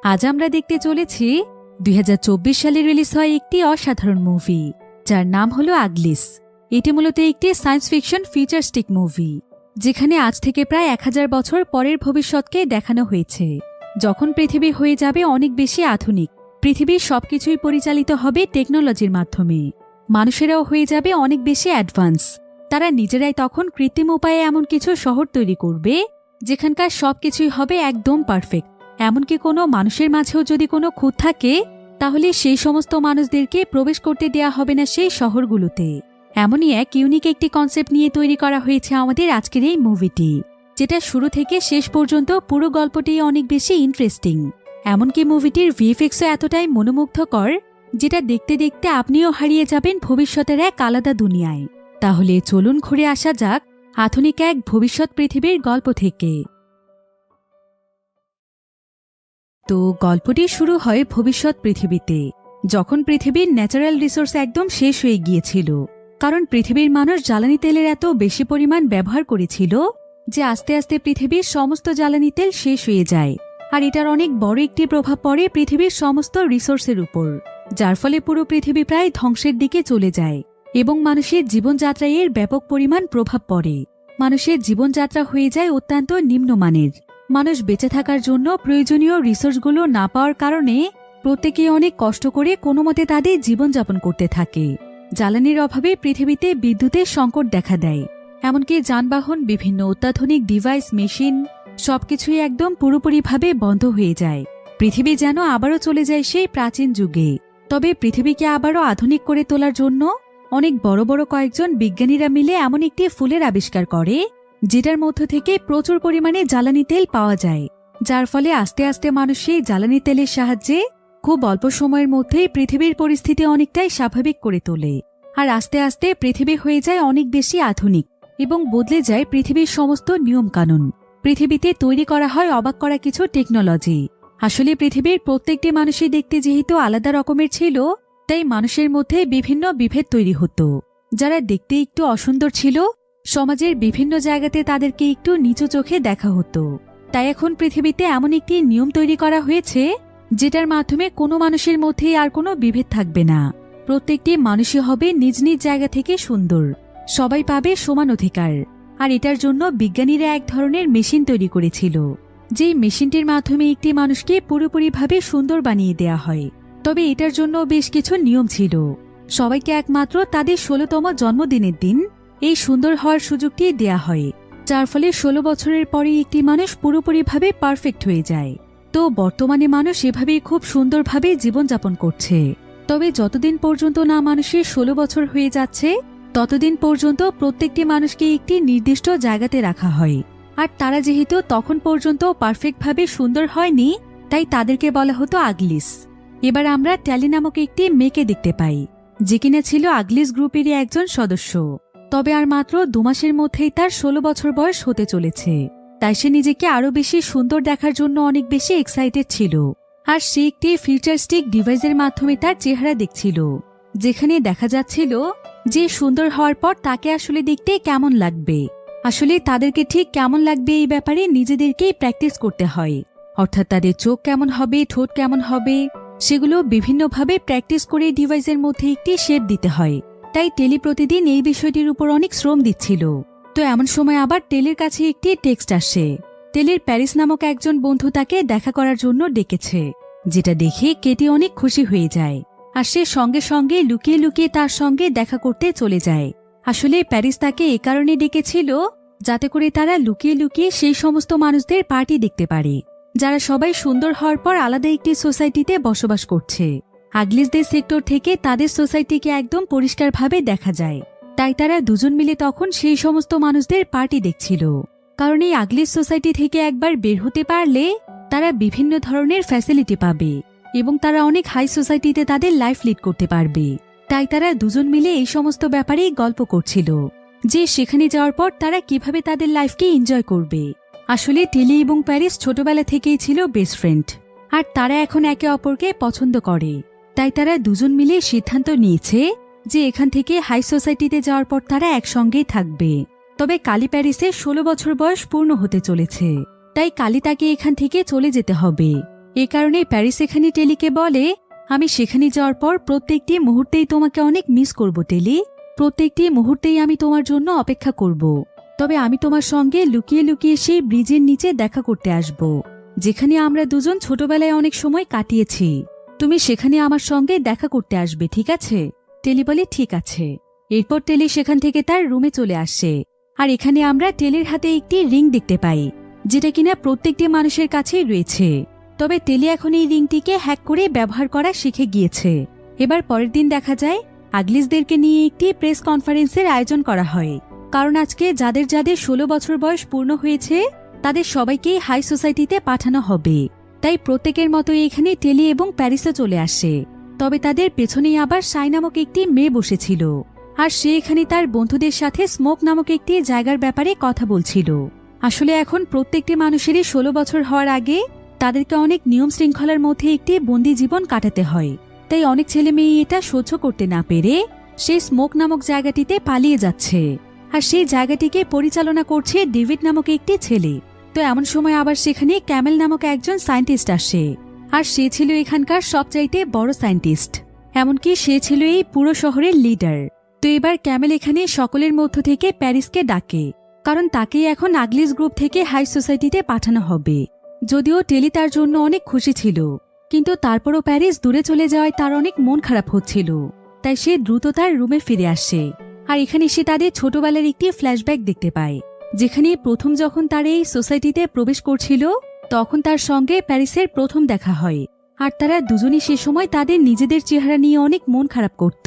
আজ আমরা দেখতে চলেছি ২০২৪ সালে রিলিজ হয় একটি অসাধারণ মুভি, যার নাম হলো আগলিস। এটি মূলত একটি সায়েন্স ফিকশন ফিউচারিস্টিক মুভি, যেখানে আজ থেকে প্রায় ১০০০ বছর পরের ভবিষ্যৎকে দেখানো হয়েছে, যখন পৃথিবী হয়ে যাবে অনেক বেশি আধুনিক। পৃথিবীর সবকিছুই পরিচালিত হবে টেকনোলজির মাধ্যমে। মানুষেরাও হয়ে যাবে অনেক বেশি অ্যাডভান্স। তারা নিজেরাই তখন কৃত্রিম উপায়ে এমন কিছু শহর তৈরি করবে যেখানকার সবকিছুই হবে একদম পারফেক্ট। এমনকি কোনো মানুষের মাঝেও যদি কোনো খুঁত থাকে, তাহলে সেই সমস্ত মানুষদেরকে প্রবেশ করতে দেয়া হবে না সেই শহরগুলোতে। এমনই এক ইউনিক একটি কনসেপ্ট নিয়ে তৈরি করা হয়েছে আমাদের আজকের এই মুভিটি, যেটা শুরু থেকে শেষ পর্যন্ত পুরো গল্পটি অনেক বেশি ইন্টারেস্টিং। এমনকি মুভিটির ভিএফএক্সও এতটাই মনোমুগ্ধকর, যেটা দেখতে দেখতে আপনিও হারিয়ে যাবেন ভবিষ্যতের এক আলাদা দুনিয়ায়। তাহলে চলুন ঘুরে আসা যাক আধুনিক এক ভবিষ্যৎ পৃথিবীর গল্প থেকে। তো গল্পটি শুরু হয় ভবিষ্যৎ পৃথিবীতে, যখন পৃথিবীর ন্যাচারাল রিসোর্স একদম শেষ হয়ে গিয়েছিল। কারণ পৃথিবীর মানুষ জ্বালানি তেলের এত বেশি পরিমাণ ব্যবহার করেছিল যে আস্তে আস্তে পৃথিবীর সমস্ত জ্বালানি তেল শেষ হয়ে যায়। আর এটার অনেক বড় একটি প্রভাব পড়ে পৃথিবীর সমস্ত রিসোর্সের উপর, যার ফলে পুরো পৃথিবী প্রায় ধ্বংসের দিকে চলে যায় এবং মানুষের জীবনযাত্রায় এর ব্যাপক পরিমাণ প্রভাব পড়ে। মানুষের জীবনযাত্রা হয়ে যায় অত্যন্ত নিম্নমানের। মানুষ বেঁচে থাকার জন্য প্রয়োজনীয় রিসোর্সগুলো না পাওয়ার কারণে প্রত্যেকে অনেক কষ্ট করে কোনো মতে তাদের জীবনযাপন করতে থাকে। জ্বালানির অভাবে পৃথিবীতে বিদ্যুতের সংকট দেখা দেয়। এমনকি যানবাহন, বিভিন্ন অত্যাধুনিক ডিভাইস, মেশিন সবকিছুই একদম পুরোপুরিভাবে বন্ধ হয়ে যায়। পৃথিবী যেন আবারও চলে যায় সেই প্রাচীন যুগে। তবে পৃথিবীকে আবারও আধুনিক করে তোলার জন্য অনেক বড় বড় কয়েকজন বিজ্ঞানীরা মিলে এমন একটি ফুলের আবিষ্কার করে, যেটার মধ্য থেকে প্রচুর পরিমাণে জ্বালানি তেল পাওয়া যায়, যার ফলে আস্তে আস্তে মানুষ সেই জ্বালানি তেলের সাহায্যে খুব অল্প সময়ের মধ্যেই পৃথিবীর পরিস্থিতি অনেকটাই স্বাভাবিক করে তোলে। আর আস্তে আস্তে পৃথিবী হয়ে যায় অনেক বেশি আধুনিক এবং বদলে যায় পৃথিবীর সমস্ত নিয়মকানুন। পৃথিবীতে তৈরি করা হয় অবাক করা কিছু টেকনোলজি। আসলে পৃথিবীর প্রত্যেকটি মানুষই দেখতে যেহেতু আলাদা রকমের ছিল, তাই মানুষের মধ্যে বিভিন্ন বিভেদ তৈরি হতো। যারা দেখতে একটু অসুন্দর ছিল, সমাজের বিভিন্ন জায়গাতে তাদেরকে একটু নিচু চোখে দেখা হতো। তাই এখন পৃথিবীতে এমন একটি নিয়ম তৈরি করা হয়েছে, যেটার মাধ্যমে কোনো মানুষের মধ্যেই আর কোনো বিভেদ থাকবে না। প্রত্যেকটি মানুষই হবে নিজ নিজ জায়গা থেকে সুন্দর। সবাই পাবে সমান অধিকার। আর এটার জন্য বিজ্ঞানীরা এক ধরনের মেশিন তৈরি করেছিল, যেই মেশিনটির মাধ্যমে একটি মানুষকে পুরোপুরিভাবে সুন্দর বানিয়ে দেয়া হয়। তবে এটার জন্য বেশ কিছু নিয়ম ছিল। সবাইকে একমাত্র তাদের ১৬তম জন্মদিনের দিন এই সুন্দর হওয়ার সুযোগটি দেয়া হয়, যার ফলে ১৬ বছরের পরে একটি মানুষ পুরোপুরিভাবে পারফেক্ট হয়ে যায়। তো বর্তমানে মানুষ এভাবেই খুব সুন্দরভাবে জীবনযাপন করছে। তবে যতদিন পর্যন্ত না মানুষের ১৬ বছর হয়ে যাচ্ছে, ততদিন পর্যন্ত প্রত্যেকটি মানুষকে একটি নির্দিষ্ট জায়গাতে রাখা হয়। আর তারা যেহেতু তখন পর্যন্ত পারফেক্টভাবে সুন্দর হয়নি, তাই তাদেরকে বলা হতো আগলিস। এবার আমরা ট্যালি নামক একটি মেয়েকে দেখতে পাই, যে কিনা ছিল আগলিস গ্রুপেরই একজন সদস্য। তবে আর মাত্র ২ মাসের মধ্যেই তার ১৬ বছর বয়স হতে চলেছে। তাই সে নিজেকে আরো বেশি সুন্দর দেখার জন্য অনেক বেশি এক্সাইটেড ছিল। আর সে একটি ফিউচারিস্টিক ডিভাইসের মাধ্যমে তার চেহারা দেখছিল, যেখানে দেখা যাচ্ছিল যে সুন্দর হওয়ার পর তাকে আসলে দেখতে কেমন লাগবে। আসলে তাদেরকে ঠিক কেমন লাগবে এই ব্যাপারে নিজেদেরকেই প্র্যাকটিস করতে হয়। অর্থাৎ তাদের চোখ কেমন হবে, ঠোঁট কেমন হবে, সেগুলো বিভিন্নভাবে প্র্যাকটিস করে ডিভাইসের মধ্যে একটি শেপ দিতে হয়। তাই টেলি প্রতিদিন এই বিষয়টির উপর অনেক শ্রম দিচ্ছিল। তো এমন সময় আবার টেলির কাছে একটি টেক্সট আসে। টেলির প্যারিস নামক একজন বন্ধু তাকে দেখা করার জন্য ডেকেছে, যেটা দেখে কেটি অনেক খুশি হয়ে যায়। আর সে সঙ্গে সঙ্গে লুকিয়ে লুকিয়ে তার সঙ্গে দেখা করতে চলে যায়। আসলে প্যারিস তাকে এ কারণে ডেকেছিল, যাতে করে তারা লুকিয়ে লুকিয়ে সেই সমস্ত মানুষদের পার্টি দেখতে পারে, যারা সবাই সুন্দর হওয়ার পর আলাদা একটি সোসাইটিতে বসবাস করছে। আগলিসদের সেক্টর থেকে তাদের সোসাইটিকে একদম পরিষ্কারভাবে দেখা যায়। তাই তারা দুজন মিলে তখন সেই সমস্ত মানুষদের পার্টি দেখছিল। কারণ এই আগলিস সোসাইটি থেকে একবার বের হতে পারলে তারা বিভিন্ন ধরনের ফ্যাসিলিটি পাবে এবং তারা অনেক হাই সোসাইটিতে তাদের লাইফ লিড করতে পারবে। তাই তারা দুজন মিলে এই সমস্ত ব্যাপারেই গল্প করছিল, যে সেখানে যাওয়ার পর তারা কিভাবে তাদের লাইফকে এনজয় করবে। আসলে টেলি এবং প্যারিস ছোটবেলা থেকেই ছিল বেস্ট ফ্রেন্ড, আর তারা এখন একে অপরকে পছন্দ করে। তাই তারা দুজন মিলে সিদ্ধান্ত নিয়েছে যে এখান থেকে হাই সোসাইটিতে যাওয়ার পর তারা একসঙ্গেই থাকবে। তবে কালি প্যারিসের ১৬ বছর বয়স পূর্ণ হতে চলেছে, তাই কালি তাকে এখান থেকে চলে যেতে হবে। এ কারণে প্যারিস এখানে টেলিকে বলে, আমি সেখানে যাওয়ার পর প্রত্যেকটি মুহূর্তেই তোমাকে অনেক মিস করব টেলি, প্রত্যেকটি মুহূর্তেই আমি তোমার জন্য অপেক্ষা করব। তবে আমি তোমার সঙ্গে লুকিয়ে লুকিয়ে সেই ব্রিজের নিচে দেখা করতে আসব, যেখানে আমরা দুজন ছোটবেলায় অনেক সময় কাটিয়েছি। তুমি সেখানে আমার সঙ্গে দেখা করতে আসবে, ঠিক আছে? টেলি বলে ঠিক আছে। এরপর টেলি সেখান থেকে তার রুমে চলে আসে। আর এখানে আমরা টেলির হাতে একটি রিং দেখতে পাই, যেটা কিনা প্রত্যেকটি মানুষের কাছেই রয়েছে। তবে টেলি এখন এই রিংটিকে হ্যাক করে ব্যবহার করা শিখে গিয়েছে। এবার পরের দিন দেখা যায় আগলিসদেরকে নিয়ে একটি প্রেস কনফারেন্সের আয়োজন করা হয়, কারণ আজকে যাদের যাদের 16 বছর বয়স পূর্ণ হয়েছে তাদের সবাইকেই হাই সোসাইটিতে পাঠানো হবে। তাই প্রত্যেকের মতো এখানে টেলি এবং প্যারিসও চলে আসে। তবে তাদের পেছনেই আবার সাই নামক একটি মেয়ে বসেছিল, আর সে এখানে তার বন্ধুদের সাথে স্মোক নামক একটি জায়গার ব্যাপারে কথা বলছিল। আসলে এখন প্রত্যেকটি মানুষেরই 16 বছর হওয়ার আগে তাদেরকে অনেক নিয়ম শৃঙ্খলার মধ্যে একটি বন্দি জীবন কাটাতে হয়। তাই অনেক ছেলে মেয়ে এটা সহ্য করতে না পেরে সে স্মোক নামক জায়গাটিতে পালিয়ে যাচ্ছে, আর সেই জায়গাটিকে পরিচালনা করছে ডেভিড নামক একটি ছেলে। তো এমন সময় আবার সেখানে ক্যামেল নামক একজন সায়েন্টিস্ট আসে, আর সে ছিল এখানকার সবচাইতে বড় সায়েন্টিস্ট, এমনকি সে ছিল এই পুরো শহরের লিডার। তো এবার ক্যামেল এখানে সকলের মধ্য থেকে প্যারিসকে ডাকে, কারণ তাকেই এখন আগলিস গ্রুপ থেকে হাই সোসাইটিতে পাঠানো হবে। যদিও টেলি তার জন্য অনেক খুশি ছিল, কিন্তু তারপরও প্যারিস দূরে চলে যাওয়ায় তার অনেক মন খারাপ হচ্ছিল। তাই সে দ্রুত তার রুমে ফিরে আসে। আর এখানে সে তাদের ছোটবেলার একটি ফ্ল্যাশব্যাক দেখতে পায়, যেখানে প্রথম যখন তার এই সোসাইটিতে প্রবেশ করছিল তখন তার সঙ্গে প্যারিসের প্রথম দেখা হয়। আর তারা দুজনই সে সময় তাদের নিজেদের চেহারা নিয়ে অনেক মন খারাপ করত।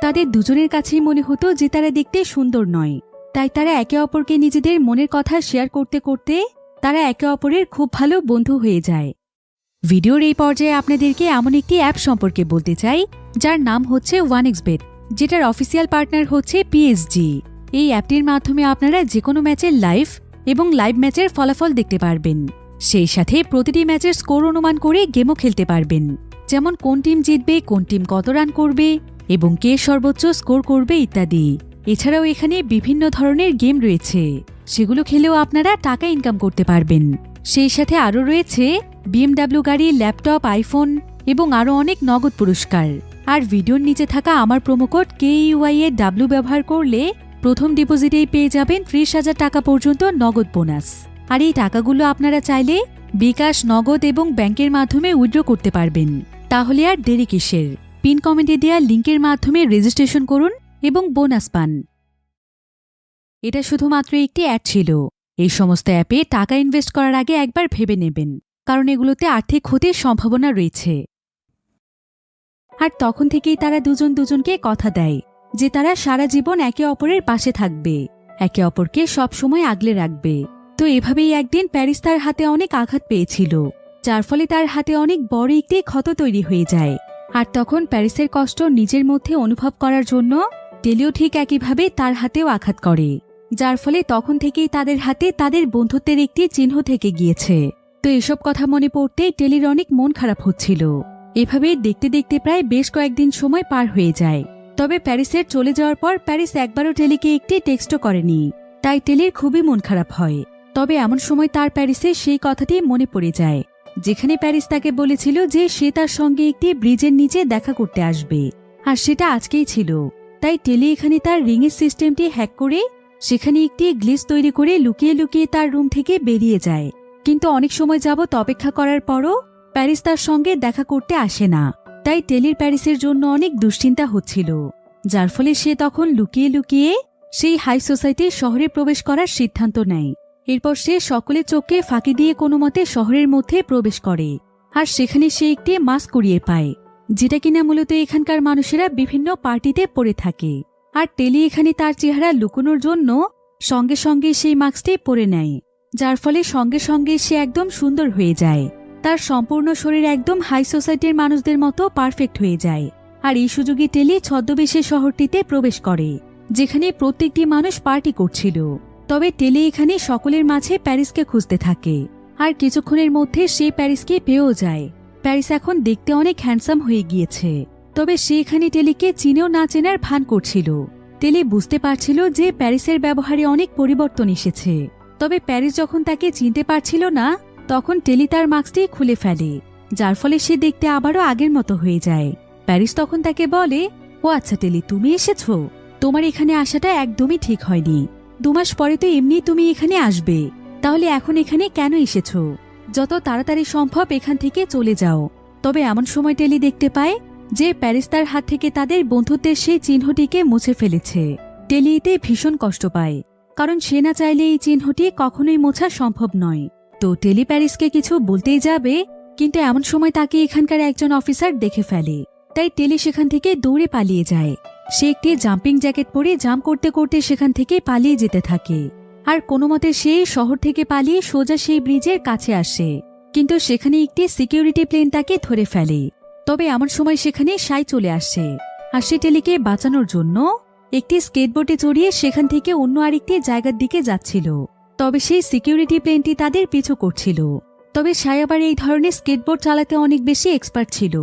তাদের দুজনের কাছেই মনে হতো যে তারা দেখতে সুন্দর নয়। তাই তারা একে অপরকে নিজেদের মনের কথা শেয়ার করতে করতে তারা একে অপরের খুব ভালো বন্ধু হয়ে যায়। ভিডিওর এই পর্যায়ে আপনাদেরকে এমন একটি অ্যাপ সম্পর্কে বলতে চাই, যার নাম হচ্ছে 1xBet, যেটার অফিসিয়াল পার্টনার হচ্ছে পিএসজি। এই অ্যাপটির মাধ্যমে আপনারা যে কোনো ম্যাচের লাইভ এবং লাইভ ম্যাচের ফলাফল দেখতে পারবেন। সেই সাথে প্রতিটি ম্যাচের স্কোর অনুমান করে গেমও খেলতে পারবেন, যেমন কোন টিম জিতবে, কোন টিম কত রান করবে এবং কে সর্বোচ্চ স্কোর করবে ইত্যাদি। এছাড়াও এখানে বিভিন্ন ধরনের গেম রয়েছে, সেগুলো খেলেও আপনারা টাকা ইনকাম করতে পারবেন। সেই সাথে আরও রয়েছে BMW গাড়ি, ল্যাপটপ, আইফোন এবং আরও অনেক নগদ পুরস্কার। আর ভিডিওর নিচে থাকা আমার প্রোমোকোড KEYAW ব্যবহার করলে প্রথম ডিপোজিটেই পেয়ে যাবেন 30,000 টাকা পর্যন্ত নগদ বোনাস। আর এই টাকাগুলো আপনারা চাইলে বিকাশ, নগদ এবং ব্যাংকের মাধ্যমে উইথড্র করতে পারবেন। তাহলে আর দেরি কিসের? পিন কমেন্টে দেওয়া লিঙ্কের মাধ্যমে রেজিস্ট্রেশন করুন এবং বোনাস পান। এটা শুধুমাত্র একটি অ্যাড ছিল। এই সমস্ত অ্যাপে টাকা ইনভেস্ট করার আগে একবার ভেবে নেবেন, কারণ এগুলোতে আর্থিক ক্ষতির সম্ভাবনা রয়েছে। আর তখন থেকেই তারা দুজন দুজনকে কথা দেয় যে তারা সারা জীবন একে অপরের পাশে থাকবে, একে অপরকে সব সময় আগলে রাখবে। তো এভাবেই একদিন প্যারিস তার হাতে অনেক আঘাত পেয়েছিল, যার ফলে তার হাতে অনেক বড় একটি ক্ষত তৈরি হয়ে যায়। আর তখন প্যারিসের কষ্ট নিজের মধ্যে অনুভব করার জন্য টেলিও ঠিক একইভাবে তার হাতেও আঘাত করে, যার ফলে তখন থেকেই তাদের হাতে তাদের বন্ধুত্বের একটি চিহ্ন থেকে গিয়েছে। তো এসব কথা মনে পড়তে টেলির অনেক মন খারাপ হচ্ছিল। এভাবে দেখতে দেখতে প্রায় বেশ কয়েকদিন সময় পার হয়ে যায়। তবে প্যারিসের চলে যাওয়ার পর প্যারিস একবারও টেলিকে একটি টেক্সটও করেনি, তাই টেলির খুবই মন খারাপ হয়। তবে এমন সময় তার প্যারিসের সেই কথাটি মনে পড়ে যায়, যেখানে প্যারিস তাকে বলেছিল যে সে তার সঙ্গে একটি ব্রিজের নিচে দেখা করতে আসবে, আর সেটা আজকেই ছিল। তাই টেলি এখানে তার রিংয়ের সিস্টেমটি হ্যাক করে সেখানে একটি গ্লিচ তৈরি করে লুকিয়ে লুকিয়ে তার রুম থেকে বেরিয়ে যায়। কিন্তু অনেক সময় যাবত অপেক্ষা করার পরও প্যারিস তার সঙ্গে দেখা করতে আসে না। তাই টেলির প্যারিসের জন্য অনেক দুশ্চিন্তা হচ্ছিল, যার ফলে সে তখন লুকিয়ে লুকিয়ে সেই হাই সোসাইটির শহরে প্রবেশ করার সিদ্ধান্ত নেয়। এরপর সে সকলের চোখকে ফাঁকি দিয়ে কোনো মতে শহরের মধ্যে প্রবেশ করে, আর সেখানে সে একটি মাস্ক কুড়িয়ে পায়, যেটা কিনা মূলত এখানকার মানুষেরা বিভিন্ন পার্টিতে পরে থাকে। আর টেলি এখানে তার চেহারা লুকোনোর জন্য সঙ্গে সঙ্গে সেই মাস্কটি পরে নেয়, যার ফলে সঙ্গে সঙ্গে সে একদম সুন্দর হয়ে যায়। তার সম্পূর্ণ শরীর একদম হাই সোসাইটির মানুষদের মতো পারফেক্ট হয়ে যায়। আর এই সুযোগে টেলি ছদ্মবেশে শহরটিতে প্রবেশ করে, যেখানে প্রত্যেকটি মানুষ পার্টি করছিল। তবে টেলি এখানে সকলের মাঝে প্যারিসকে খুঁজতে থাকে, আর কিছুক্ষণের মধ্যে সে প্যারিসকে পেয়েও যায়। প্যারিস এখন দেখতে অনেক হ্যান্ডসাম হয়ে গিয়েছে, তবে সে এখানে টেলিকে চিনেও না চেনার ভান করছিল। টেলি বুঝতে পারছিল যে প্যারিসের ব্যবহারে অনেক পরিবর্তন এসেছে। তবে প্যারিস যখন তাকে চিনতে পারছিল না, তখন টেলি তার মাস্কটি খুলে ফেলে, যার ফলে সে দেখতে আবারও আগের মতো হয়ে যায়। প্যারিস তখন তাকে বলে, ও আচ্ছা টেলি, তুমি এসেছো। তোমার এখানে আসাটা একদমই ঠিক হয়নি। 2 মাস পরে তো এমনি তুমি এখানে আসবে, তাহলে এখন এখানে কেন এসেছো? যত তাড়াতাড়ি সম্ভব এখান থেকে চলে যাও। তবে এমন সময় টেলি দেখতে পায় যে প্যারিস তার হাত থেকে তাদের বন্ধুত্বের সেই চিহ্নটিকে মুছে ফেলেছে। টেলি এতে ভীষণ কষ্ট পায়, কারণ সে না চাইলে এই চিহ্নটি কখনোই মোছা সম্ভব নয়। তো টেলি প্যারিসকে কিছু বলতেই যাবে, কিন্তু এমন সময় তাকে এখানকার একজন অফিসার দেখে ফেলে। তাই টেলি সেখান থেকে দৌড়ে পালিয়ে যায়। সে একটি জাম্পিং জ্যাকেট পরে জাম্প করতে করতে সেখান থেকে পালিয়ে যেতে থাকে। আর কোনো মতে সে শহর থেকে পালিয়ে সোজা সেই ব্রিজের কাছে আসে, কিন্তু সেখানে একটি সিকিউরিটি প্লেন তাকে ধরে ফেলে। তবে এমন সময় সেখানে সাই চলে আসে, আর সে টেলিকে বাঁচানোর জন্য একটি স্কেটবোর্ডে চড়িয়ে সেখান থেকে অন্য আরেকটি জায়গার দিকে যাচ্ছিল। তবে সেই সিকিউরিটি প্লেনটি তাদের পিছু করছিল। তবে সাই আবার এই ধরনের স্কেটবোর্ড চালাতে অনেক বেশি এক্সপার্ট ছিল,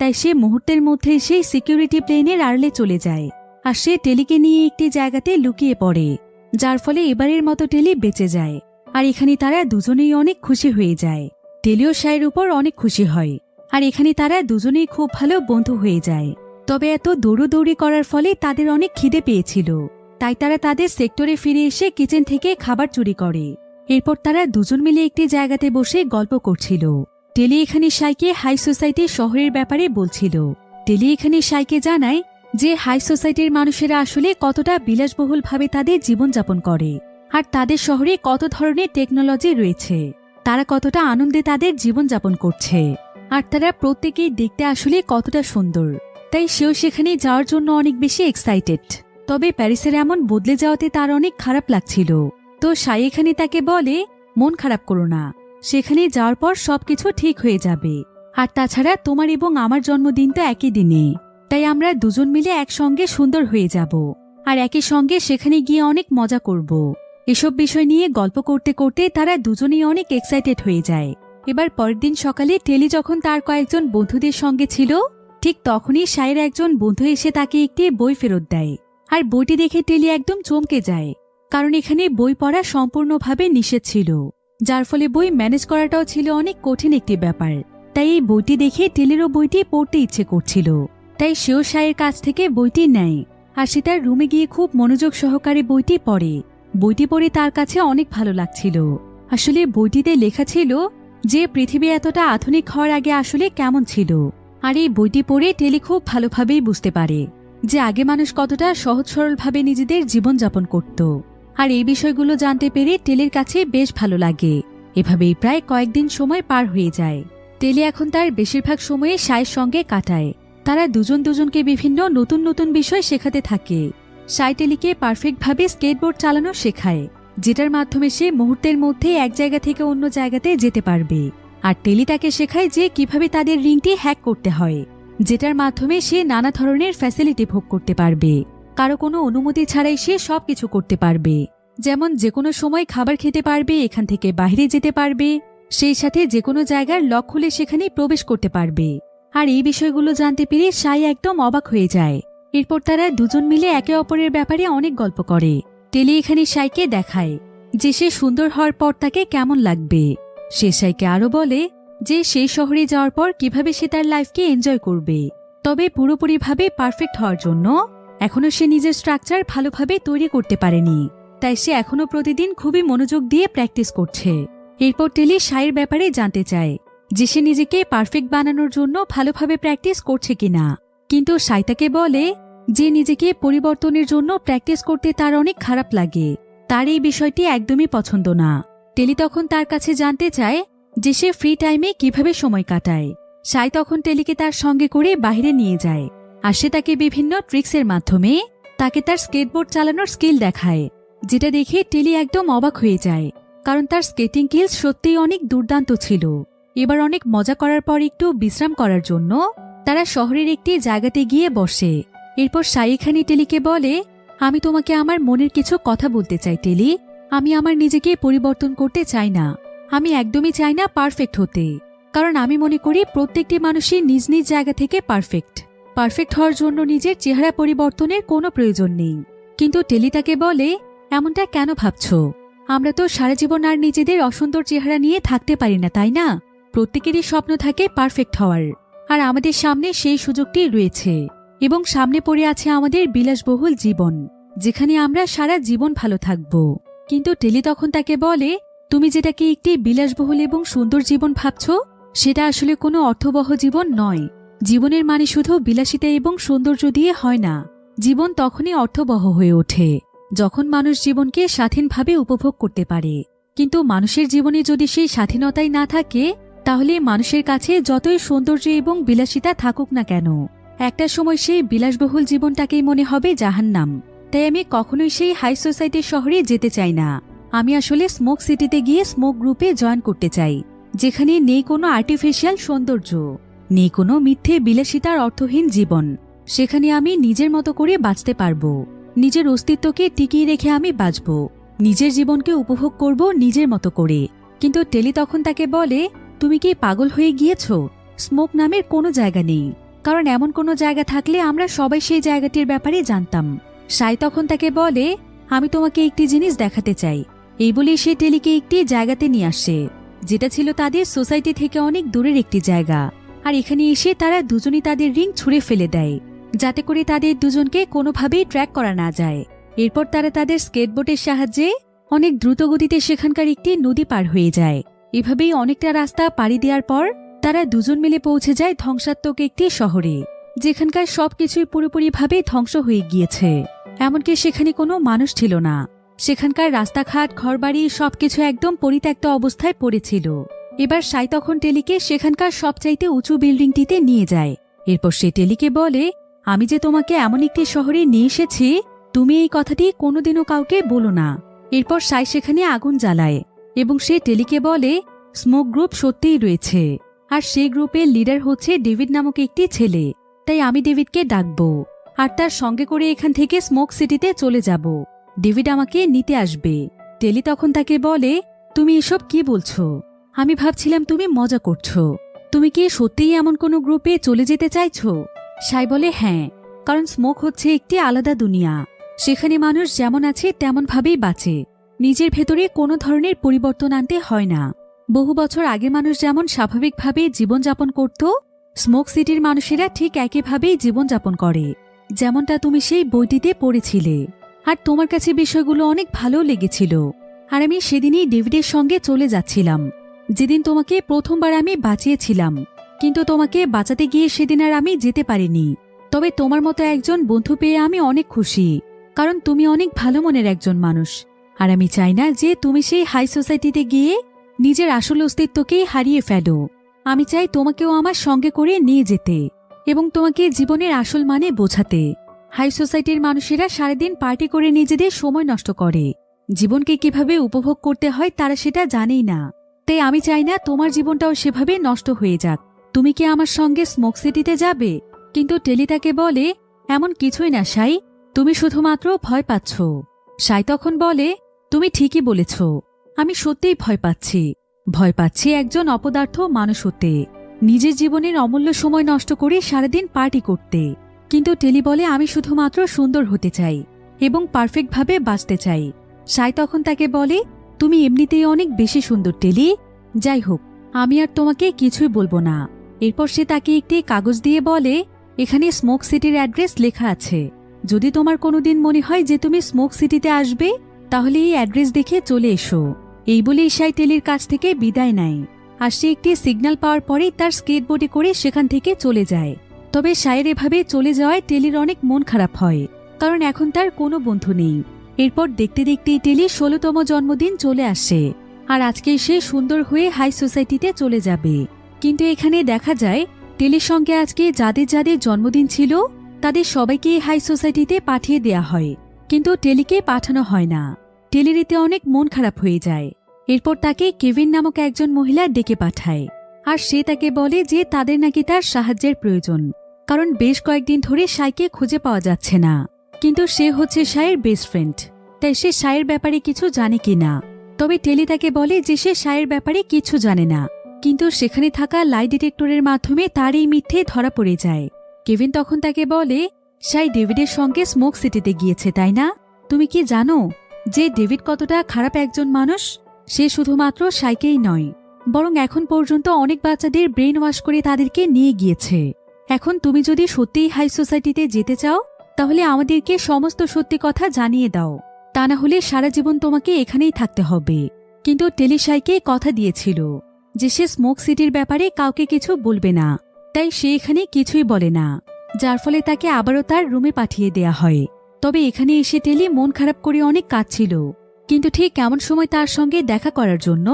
তাই সে মুহূর্তের মধ্যে সেই সিকিউরিটি প্লেনের আড়লে চলে যায়, আর সে টেলিকে নিয়ে একটি জায়গাতে লুকিয়ে পড়ে, যার ফলে এবারের মতো টেলি বেঁচে যায়। আর এখানে তারা দুজনেই অনেক খুশি হয়ে যায়। টেলিও সাইয়ের উপর অনেক খুশি হয়, আর এখানে তারা দুজনেই খুব ভালো বন্ধু হয়ে যায়। তবে এত দৌড়োদৌড়ি করার ফলে তাদের অনেক খিদে পেয়েছিল, তাই তারা তাদের সেক্টরে ফিরে এসে কিচেন থেকে খাবার চুরি করে। এরপর তারা দুজন মিলে একটি জায়গাতে বসে গল্প করছিল। টেলি এখানে সাইকে হাই সোসাইটির শহরের ব্যাপারে বলছিল। টেলি এখানে সাইকে জানায় যে হাই সোসাইটির মানুষেরা আসলে কতটা বিলাসবহুলভাবে তাদের জীবনযাপন করে, আর তাদের শহরে কত ধরনের টেকনোলজি রয়েছে, তারা কতটা আনন্দে তাদের জীবনযাপন করছে, আর তারা প্রত্যেকেই দেখতে আসলে কতটা সুন্দর। তাই সেও সেখানে যাওয়ার জন্য অনেক বেশি এক্সাইটেড। তবে প্যারিসের এমন বদলে যাওয়াতে তার অনেক খারাপ লাগছিল। তো সাই এখানে তাকে বলে, মন খারাপ করো না, সেখানে যাওয়ার পর সবকিছু ঠিক হয়ে যাবে। আর তাছাড়া তোমার এবং আমার জন্মদিন তো একই দিনে, তাই আমরা দুজন মিলে একসঙ্গে সুন্দর হয়ে যাব, আর একই সঙ্গে সেখানে গিয়ে অনেক মজা করব। এসব বিষয় নিয়ে গল্প করতে করতে তারা দুজনেই অনেক এক্সাইটেড হয়ে যায়। এবার পরের দিন সকালে টেলি যখন তার কয়েকজন বন্ধুদের সঙ্গে ছিল, ঠিক তখনই সাইয়ের একজন বন্ধু এসে তাকে একটি বই ফেরত দেয়। আর বইটি দেখে টেলি একদম চমকে যায়, কারণ এখানে বই পড়া সম্পূর্ণভাবে নিষেধ ছিল, যার ফলে বই ম্যানেজ করাটাও ছিল অনেক কঠিন একটি ব্যাপার। তাই এই বইটি দেখে টেলিরও বইটি পড়তে ইচ্ছে করছিল, তাই সেও সাইয়ের কাছ থেকে বইটি নেয়, আর সে তার রুমে গিয়ে খুব মনোযোগ সহকারে বইটি পড়ে। বইটি পড়ে তার কাছে অনেক ভালো লাগছিল। আসলে বইটিতে লেখা ছিল যে পৃথিবী এতটা আধুনিক হওয়ার আগে আসলে কেমন ছিল। আর এই বইটি পড়ে টেলি খুব ভালোভাবেই বুঝতে পারে যে আগে মানুষ কতটা সহজ সরলভাবে নিজেদের জীবনযাপন করত। আর এই বিষয়গুলো জানতে পেরে টেলির কাছে বেশ ভালো লাগে। এভাবেই প্রায় কয়েকদিন সময় পার হয়ে যায়। টেলি এখন তার বেশিরভাগ সময়ে সাইয়ের সঙ্গে কাটায়। তারা দুজন দুজনকে বিভিন্ন নতুন নতুন বিষয় শেখাতে থাকে। সাই টেলিকে পারফেক্টভাবে স্কেটবোর্ড চালানো শেখায়, যেটার মাধ্যমে সে মুহূর্তের মধ্যে এক জায়গা থেকে অন্য জায়গাতে যেতে পারবে। আর টেলি তাকে শেখায় যে কিভাবে তাদের রিংটি হ্যাক করতে হয়, যেটার মাধ্যমে সে নানা ধরনের ফ্যাসিলিটি ভোগ করতে পারবে। কারো কোনো অনুমতি ছাড়াই সে সবকিছু করতে পারবে, যেমন যে কোনো সময় খাবার খেতে পারবে, এখান থেকে বাইরে যেতে পারবে, সেই সাথে যে কোনো জায়গার লক খুলে সেখানে প্রবেশ করতে পারবে। আর এই বিষয়গুলো জানতে পেরে সাই একদম অবাক হয়ে যায়। এরপর তারা দুজন মিলে একে অপরের ব্যাপারে অনেক গল্প করে। টেলি এখানে সাইকে দেখায় যে সে সুন্দর হওয়ার পর তাকে কেমন লাগবে। সে সাইকে আরো বলে যে সেই শহরে যাওয়ার পর কিভাবে সে তার লাইফকে এনজয় করবে। তবে পুরোপুরিভাবে পারফেক্ট হওয়ার জন্য এখনো সে নিজের স্ট্রাকচার ভালোভাবে তৈরি করতে পারেনি, তাই সে এখনো প্রতিদিন খুবই মনোযোগ দিয়ে প্র্যাকটিস করছে। এরপর টেলি সাইয়ের ব্যাপারে জানতে চায় যে সে নিজেকে পারফেক্ট বানানোর জন্য ভালোভাবে প্র্যাকটিস করছে কিনা। কিন্তু সাই তাকে বলে যে নিজেকে পরিবর্তনের জন্য প্র্যাকটিস করতে তার অনেক খারাপ লাগে, তার এই বিষয়টি একদমই পছন্দ না। টেলি তখন তার কাছে জানতে চায় যে সে ফ্রি টাইমে কিভাবে সময় কাটায়। সাই তখন টেলিকে তার সঙ্গে করে বাইরে নিয়ে যায়, আর সে তাকে বিভিন্ন ট্রিক্সের মাধ্যমে তাকে তার স্কেটবোর্ড চালানোর স্কিল দেখায়, যেটা দেখে টেলি একদম অবাক হয়ে যায়, কারণ তার স্কেটিং স্কিলস সত্যিই অনেক দুর্দান্ত ছিল। এবার অনেক মজা করার পর একটু বিশ্রাম করার জন্য তারা শহরের একটি জায়গাতে গিয়ে বসে। এরপর সাই এখানে টেলিকে বলে, আমি তোমাকে আমার মনের কিছু কথা বলতে চাই টেলি। আমি আমার নিজেকে পরিবর্তন করতে চাই না, আমি একদমই চাই না পারফেক্ট হতে, কারণ আমি মনে করি প্রত্যেকটি মানুষই নিজ নিজ জায়গা থেকে পারফেক্ট হওয়ার জন্য নিজের চেহারা পরিবর্তনের কোনো প্রয়োজন নেই। কিন্তু টেলি তাকে বলে, এমনটা কেন ভাবছো? আমরা তো সারা জীবন আর নিজেদের অসুন্দর চেহারা নিয়ে থাকতে পারি না, তাই না? প্রত্যেকেরই স্বপ্ন থাকে পারফেক্ট হওয়ার, আর আমাদের সামনে সেই সুযোগটি রয়েছে এবং সামনে পড়ে আছে আমাদের বিলাসবহুল জীবন, যেখানে আমরা সারা জীবন ভালো থাকব। কিন্তু টেলি তখন তাকে বলে, তুমি যেটাকে একটি বিলাসবহুল এবং সুন্দর জীবন ভাবছ, সেটা আসলে কোনো অর্থবহ জীবন নয়। জীবনের মানে শুধু বিলাসিতা এবং সৌন্দর্য দিয়ে হয় না। জীবন তখনই অর্থবহ হয়ে ওঠে যখন মানুষ জীবনকে স্বাধীনভাবে উপভোগ করতে পারে। কিন্তু মানুষের জীবনে যদি সেই স্বাধীনতাই না থাকে, তাহলে মানুষের কাছে যতই সৌন্দর্য এবং বিলাসিতা থাকুক না কেন, একটা সময় সেই বিলাসবহুল জীবনটাকেই মনে হবে জাহান্নাম। তাই আমি কখনোই সেই হাই সোসাইটির শহরে যেতে চাই না। আমি আসলে স্মোক সিটিতে গিয়ে স্মোক গ্রুপে জয়েন করতে চাই, যেখানে নেই কোনো আর্টিফিশিয়াল সৌন্দর্য, নেই কোনো মিথ্যে বিলাসিতার অর্থহীন জীবন। সেখানে আমি নিজের মতো করে বাঁচতে পারবো, নিজের অস্তিত্বকে টিকিয়ে রেখে আমি বাঁচব, নিজের জীবনকে উপভোগ করব নিজের মতো করে। কিন্তু টেলি তখন তাকে বলে, তুমি কি পাগল হয়ে গিয়েছ? স্মোক নামের কোনো জায়গা নেই, কারণ এমন কোনো জায়গা থাকলে আমরা সবাই সেই জায়গাটির ব্যাপারে জানতাম। সাই তখন তাকে বলে, আমি তোমাকে একটি জিনিস দেখাতে চাই। এই বলে সে টেলিকে একটি জায়গাতে নিয়ে আসে, যেটা ছিল তাদের সোসাইটি থেকে অনেক দূরের একটি জায়গা। আর এখানে এসে তারা দুজনই তাদের রিং ছুঁড়ে ফেলে দেয়, যাতে করে তাদের দুজনকে কোনোভাবেই ট্র্যাক করা না যায়। এরপর তারা তাদের স্কেটবোর্ডের সাহায্যে অনেক দ্রুত গতিতে সেখানকার একটি নদী পার হয়ে যায়। এভাবেই অনেকটা রাস্তা পাড়ি দেওয়ার পর তারা দুজন মিলে পৌঁছে যায় ধ্বংসাত্মক একটি শহরে, যেখানকার সবকিছুই পুরোপুরিভাবে ধ্বংস হয়ে গিয়েছে। এমনকি সেখানে কোনো মানুষ ছিল না। সেখানকার রাস্তাঘাট, ঘরবাড়ি সবকিছু একদম পরিত্যক্ত অবস্থায় পড়েছিল। এবার সাই তখন টেলিকে সেখানকার সবচাইতে উঁচু বিল্ডিংটিতে নিয়ে যায়। এরপর সে টেলিকে বলে, আমি যে তোমাকে এমন একটি শহরে নিয়ে এসেছি, তুমি এই কথাটি কোনোদিনও কাউকে বলো না। এরপর সাই সেখানে আগুন জ্বালায় এবং সে টেলিকে বলে, স্মোক গ্রুপ সত্যিই রয়েছে, আর সেই গ্রুপের লিডার হচ্ছে ডেভিড নামক একটি ছেলে। তাই আমি ডেভিডকে ডাকবো আর তার সঙ্গে করে এখান থেকে স্মোক সিটিতে চলে যাব। ডেভিড আমাকে নিতে আসবে। টেলি তখন তাকে বলে, তুমি এসব কি বলছো? আমি ভাবছিলাম তুমি মজা করছো। তুমি কি সত্যিই এমন কোনো গ্রুপে চলে যেতে চাইছো? সাই বলে, হ্যাঁ, কারণ স্মোক হচ্ছে একটি আলাদা দুনিয়া। সেখানে মানুষ যেমন আছে তেমন ভাবেই বাঁচে, নিজের ভেতরে কোনো ধরনের পরিবর্তন আনতে হয় না। বহু বছর আগে মানুষ যেমন স্বাভাবিকভাবে জীবনযাপন করত, স্মোক সিটির মানুষেরা ঠিক একইভাবেই জীবনযাপন করে, যেমনটা তুমি সেই বইটিতে পড়েছিলে। আর তোমার কাছে বিষয়গুলো অনেক ভালো লেগেছিল। আর আমি সেদিনই ডেভিডের সঙ্গে চলে যাচ্ছিলাম, যেদিন তোমাকে প্রথমবার আমি বাঁচিয়েছিলাম। কিন্তু তোমাকে বাঁচাতে গিয়ে সেদিন আর আমি যেতে পারিনি। তবে তোমার মতো একজন বন্ধু পেয়ে আমি অনেক খুশি, কারণ তুমি অনেক ভালো মনের একজন মানুষ। আর আমি চাই না যে তুমি সেই হাই সোসাইটিতে গিয়ে নিজের আসল অস্তিত্বকেই হারিয়ে ফেলো। আমি চাই তোমাকেও আমার সঙ্গে করে নিয়ে যেতে এবং তোমাকে জীবনের আসল মানে বোঝাতে। হাই সোসাইটির মানুষেরা সারাদিন পার্টি করে নিজেদের সময় নষ্ট করে, জীবনকে কিভাবে উপভোগ করতে হয় তারা সেটা জানেই না। তাই আমি চাই না তোমার জীবনটাও সেভাবে নষ্ট হয়ে যাক। তুমি কি আমার সঙ্গে স্মোক সিটিতে যাবে? কিন্তু টেলি তাকে বলে, এমন কিছুই না সাই, তুমি শুধুমাত্র ভয় পাচ্ছ। সাই তখন বলে, তুমি ঠিকই বলেছ, আমি সত্যিই ভয় পাচ্ছি। ভয় পাচ্ছি একজন অপদার্থ মানুষ হতে, নিজের জীবনের অমূল্য সময় নষ্ট করে সারাদিন পার্টি করতে। কিন্তু টেলি বলে, আমি শুধুমাত্র সুন্দর হতে চাই এবং পারফেক্টভাবে বাঁচতে চাই। সাই তখন তাকে বলে, তুমি এমনিতেই অনেক বেশি সুন্দর টেলি। যাই হোক, আমি আর তোমাকে কিছুই বলবো না। এরপর সে তাকে একটি কাগজ দিয়ে বলে, এখানে স্মোক সিটির অ্যাড্রেস লেখা আছে। যদি তোমার কোনোদিন মনে হয় যে তুমি স্মোক সিটিতে আসবে, তাহলে এই অ্যাড্রেস দেখে চলে এসো। এই বলে সাই টেলির কাছ থেকে বিদায় নেয়। আর সে একটি সিগন্যাল পাওয়ার পরেই তার স্কেটবোর্ডে করে সেখান থেকে চলে যায়। তবে সাইয়ের এভাবে চলে যাওয়ায় টেলির অনেক মন খারাপ হয়, কারণ এখন তার কোনো বন্ধু নেই। এরপর দেখতে দেখতেই টেলির 16তম জন্মদিন চলে আসে, আর আজকে সে সুন্দর হয়ে হাই সোসাইটিতে চলে যাবে। কিন্তু এখানে দেখা যায় টেলির সঙ্গে আজকে যাদের যাদের জন্মদিন ছিল তাদের সবাইকে হাই সোসাইটিতে পাঠিয়ে দেয়া হয়, কিন্তু টেলিকে পাঠানো হয় না। টেলির এতে অনেক মন খারাপ হয়ে যায়। এরপর তাকে কেভিন নামক একজন মহিলা ডেকে পাঠায়, আর সে তাকে বলে যে তাদের নাকি তার সাহায্যের প্রয়োজন, কারণ বেশ কয়েকদিন ধরে সাইকে খুঁজে পাওয়া যাচ্ছে না। কিন্তু সে হচ্ছে সাইয়ের বেস্ট ফ্রেন্ড, তাই সে সাইয়ের ব্যাপারে কিছু জানে কিনা। তবে টেলি তাকে বলে যে সে সাইয়ের ব্যাপারে কিছু জানে না, কিন্তু সেখানে থাকা লাই ডিটেক্টরের মাধ্যমে তার এই মিথ্যে ধরা পড়ে যায়। কেভিন তখন তাকে বলে, সাই ডেভিডের সঙ্গে স্মোক সিটিতে গিয়েছে, তাই না? তুমি কি জানো যে ডেভিড কতটা খারাপ একজন মানুষ? সে শুধুমাত্র সাইকেই নয়, বরং এখন পর্যন্ত অনেক বাচ্চাদের ব্রেন ওয়াশ করে তাদেরকে নিয়ে গিয়েছে। এখন তুমি যদি সত্যিই হাই সোসাইটিতে যেতে চাও তাহলে আমাদেরকে সমস্ত সত্যি কথা জানিয়ে দাও, তা না হলে সারা জীবন তোমাকে এখানেই থাকতে হবে। কিন্তু টেলি সাইকে কথা দিয়েছিল যে সে স্মোক সিটির ব্যাপারে কাউকে কিছু বলবে না, তাই সে এখানে কিছুই বলে না, যার ফলে তাকে আবারও তার রুমে পাঠিয়ে দেয়া হয়। তবে এখানে এসে টেলি মন খারাপ করে অনেক কাঁদছিল, কিন্তু ঠিক এমন সময় তার সঙ্গে দেখা করার জন্য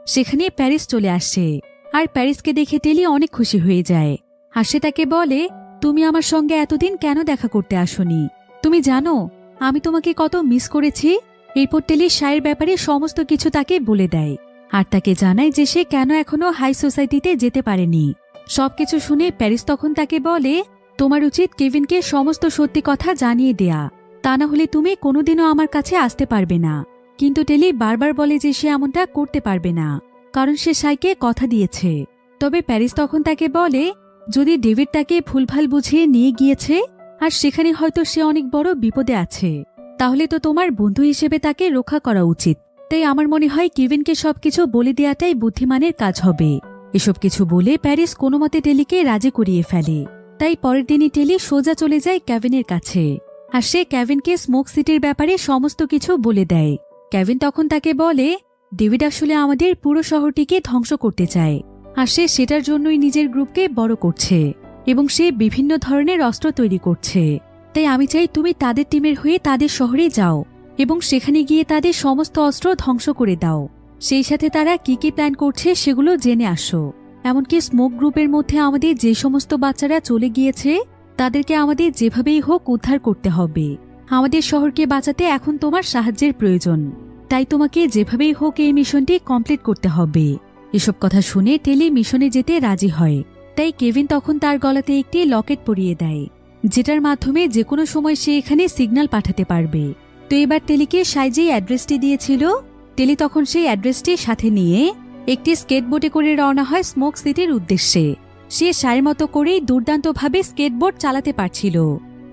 সেখানে প্যারিস চলে আসে। আর প্যারিসকে দেখে টেলি অনেক খুশি হয়ে যায়। আর সে তাকে বলে, তুমি আমার সঙ্গে এতদিন কেন দেখা করতে আসোনি? তুমি জানো আমি তোমাকে কত মিস করেছি। এরপর টেলি শায়ের ব্যাপারে সমস্ত কিছু তাকে বলে দেয় আর তাকে জানায় যে সে কেন এখনো হাই সোসাইটিতে যেতে পারেনি। সবকিছু শুনে প্যারিস তখন তাকে বলে, তোমার উচিত কেভিনকে সমস্ত সত্যি কথা জানিয়ে দেয়া, তা না হলে তুমি কোনোদিনও আমার কাছে আসতে পারবে না। কিন্তু টেলি বারবার বলে যে সে এমনটা করতে পারবে না, কারণ সে শাইকে কথা দিয়েছে। তবে প্যারিস তখন তাকে বলে, যদি ডেভিড তাকে ভুলভাল বুঝিয়ে নিয়ে গিয়েছে আর সেখানে হয়তো সে অনেক বড় বিপদে আছে, তাহলে তো তোমার বন্ধু হিসেবে তাকে রক্ষা করা উচিত। তাই আমার মনে হয় কেভিনকে সবকিছু বলে দেওয়াটাই বুদ্ধিমানের কাজ হবে। এসব কিছু বলে প্যারিস কোনোমতে টেলিকে রাজি করিয়ে ফেলে। তাই পরের দিনই টেলি সোজা চলে যায় কেভিনের কাছে আর সে কেভিনকে স্মোক সিটির ব্যাপারে সমস্ত কিছু বলে দেয়। কেভিন তখন তাকে বলে, ডেভিড আসলে আমাদের পুরো শহরটিকে ধ্বংস করতে চায় আর সে সেটার জন্যই নিজের গ্রুপকে বড় করছে এবং সে বিভিন্ন ধরনের অস্ত্র তৈরি করছে। তাই আমি চাই তুমি তাদের টিমের হয়ে তাদের শহরে যাও এবং সেখানে গিয়ে তাদের সমস্ত অস্ত্র ধ্বংস করে দাও। সেই সাথে তারা কি কি প্ল্যান করছে সেগুলো জেনে আসো। এমনকি স্মোক গ্রুপের মধ্যে আমাদের যে সমস্ত বাচ্চারা চলে গিয়েছে তাদেরকে আমাদের যেভাবেই হোক উদ্ধার করতে হবে। আমাদের শহরকে বাঁচাতে এখন তোমার সাহায্যের প্রয়োজন, তাই তোমাকে যেভাবেই হোক এই মিশনটি কমপ্লিট করতে হবে। এসব কথা শুনে টেলি মিশনে যেতে রাজি হয়। তাই কেভিন তখন তার গলাতে একটি লকেট পরিয়ে দেয়, যেটার মাধ্যমে যে কোনো সময় সে এখানে সিগন্যাল পাঠাতে পারবে। তো এবার টেলিকে সাই যে অ্যাড্রেসটি দিয়েছিল, টেলি তখন সেই অ্যাড্রেসটি সাথে নিয়ে একটি স্কেটবোর্ডে করে রওনা হয় স্মোক সিটির উদ্দেশ্যে। সে সাইয়ের মতো করেই দুর্দান্তভাবে স্কেটবোর্ড চালাতে পারছিল,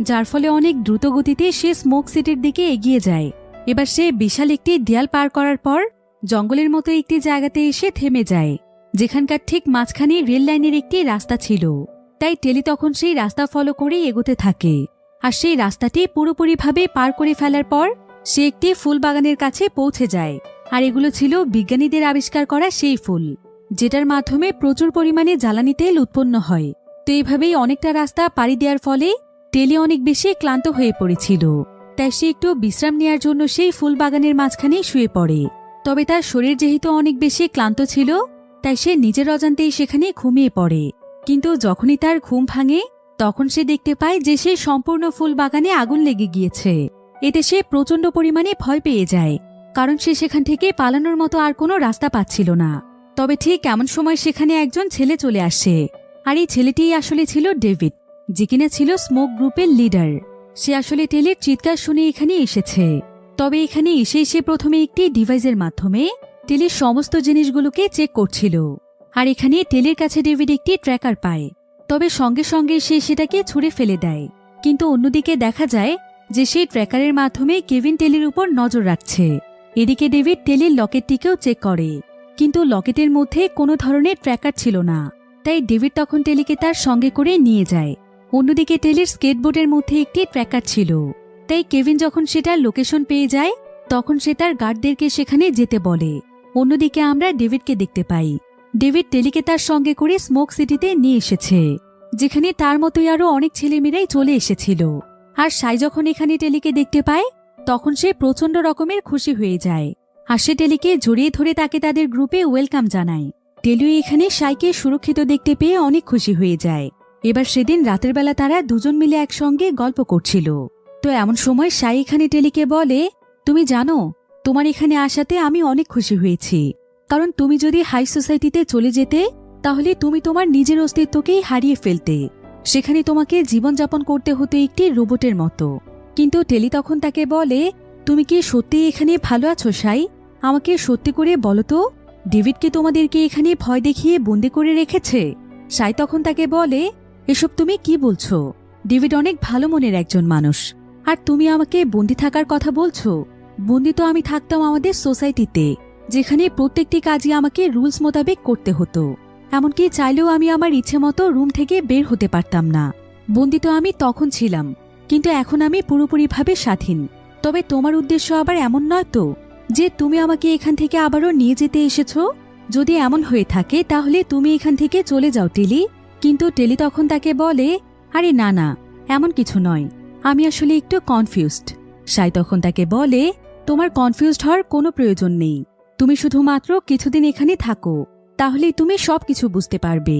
যার ফলে অনেক দ্রুত গতিতে সে স্মোক সিটির দিকে এগিয়ে যায়। এবার সে বিশাল একটি দেয়াল পার করার পর জঙ্গলের মতো একটি জায়গাতে এসে থেমে যায়, যেখানকার ঠিক মাঝখানে রেল লাইনের একটি রাস্তা ছিল। তাই টেলি তখন সেই রাস্তা ফলো করে এগোতে থাকে আর সেই রাস্তাটি পুরোপুরিভাবে পার করে ফেলার পর সে একটি ফুল বাগানের কাছে পৌঁছে যায়। আর এগুলো ছিল বিজ্ঞানীদের আবিষ্কার করা সেই ফুল, যেটার মাধ্যমে প্রচুর পরিমাণে জ্বালানি তেল উৎপন্ন হয়। তো এইভাবেই অনেকটা রাস্তা পাড়ি দেওয়ার ফলে টেলি অনেক বেশি ক্লান্ত হয়ে পড়েছিল। তাই সে একটু বিশ্রাম নেওয়ার জন্য সেই ফুল বাগানের মাঝখানে শুয়ে পড়ে। তবে তার শরীর যেহেতু অনেক বেশি ক্লান্ত ছিল তাই সে নিজের অজান্তেই সেখানে ঘুমিয়ে পড়ে। কিন্তু যখনই তার ঘুম ভাঙে তখন সে দেখতে পায় যে সে সম্পূর্ণ ফুল বাগানে আগুন লেগে গিয়েছে। এতে সে প্রচণ্ড পরিমাণে ভয় পেয়ে যায়, কারণ সে সেখান থেকে পালানোর মতো আর কোনো রাস্তা পাচ্ছিল না। তবে ঠিক এমন সময় সেখানে একজন ছেলে চলে আসে, আর এই ছেলেটিই আসলে ছিল ডেভিড, যে কিনা ছিল স্মোক গ্রুপের লিডার। সে আসলে টেলির চিৎকার শুনে এখানে এসেছে। তবে এখানে এসে প্রথমে একটি ডিভাইসের মাধ্যমে টেলির সমস্ত জিনিসগুলোকে চেক করছিল। আর এখানে টেলির কাছে ডেভিড একটি ট্র্যাকার পায়, তবে সঙ্গে সঙ্গে সে সেটাকে ছুঁড়ে ফেলে দেয়। কিন্তু অন্যদিকে দেখা যায় যে সেই ট্র্যাকারের মাধ্যমে কেভিন টেলির উপর নজর রাখছে। এদিকে ডেভিড টেলির লকেটটিকেও চেক করে, কিন্তু লকেটের মধ্যে কোনো ধরনের ট্র্যাকার ছিল না। তাই ডেভিড তখন টেলিকে তার সঙ্গে করে নিয়ে যায়। অন্যদিকে টেলির স্কেটবোর্ডের মধ্যে একটি ট্র্যাকার ছিল। তাই কেভিন যখন সেটার লোকেশন পেয়ে যায় তখন সে তার গার্ডদেরকে সেখানে যেতে বলে। অন্যদিকে আমরা ডেভিডকে দেখতে পাই। ডেভিড টেলিকে তার সঙ্গে করে স্মোক সিটিতে নিয়ে এসেছে, যেখানে তার মতোই আরো অনেক ছেলেমেয়েরাই চলে এসেছিল। আর সাই যখন এখানে টেলিকে দেখতে পায় তখন সে প্রচন্ড রকমের খুশি হয়ে যায়। আর সে টেলিকে জড়িয়ে ধরে তাকে তাদের গ্রুপে ওয়েলকাম জানায়। টেলিও এখানে সাইকে সুরক্ষিত দেখতে পেয়ে অনেক খুশি হয়ে যায়। এবার সেদিন রাতের বেলা তারা দুজন মিলে একসঙ্গে গল্প করছিল। তো এমন সময় সাই এখানে টেলিকে বলে, তুমি জানো তোমার এখানে আসাতে আমি অনেক খুশি হয়েছি, কারণ তুমি যদি হাই সোসাইটিতে চলে যেতে তাহলে তুমি তোমার নিজের অস্তিত্বকেই হারিয়ে ফেলতে। সেখানে তোমাকে জীবনযাপন করতে হতো একটি রোবটের মতো। কিন্তু টেলি তখন তাকে বলে, তুমি কি সত্যি এখানে ভালো আছো সাই? আমাকে সত্যি করে বলো তো, ডেভিডকে তোমাদেরকে এখানে ভয় দেখিয়ে বন্দি করে রেখেছে? সাই তখন তাকে বলে, এসব তুমি কি বলছো? ডেভিড অনেক ভালো মনের একজন মানুষ, আর তুমি আমাকে বন্দি থাকার কথা বলছো? বন্দি তো আমি থাকতাম আমাদের সোসাইটিতে, যেখানে প্রত্যেকটি কাজই আমাকে রুলস মোতাবেক করতে হতো। এমনকি চাইলেও আমি আমার ইচ্ছে মতো রুম থেকে বের হতে পারতাম না। বন্দী তো আমি তখন ছিলাম, কিন্তু এখন আমি পুরোপুরিভাবে স্বাধীন। তবে তোমার উদ্দেশ্য আবার এমন নয় তো যে তুমি আমাকে এখান থেকে আবারও নিয়ে যেতে এসেছো? যদি এমন হয়ে থাকে তাহলে তুমি এখান থেকে চলে যাও টেলি। কিন্তু টেলি তখন তাকে বলে, আরে না না, এমন কিছু নয়, আমি আসলে একটু কনফিউজড। সাই তখন তাকে বলে, তোমার কনফিউজড হওয়ার কোনো প্রয়োজন নেই, তুমি শুধুমাত্র কিছুদিন এখানে থাকো, তাহলেই তুমি সবকিছু বুঝতে পারবে।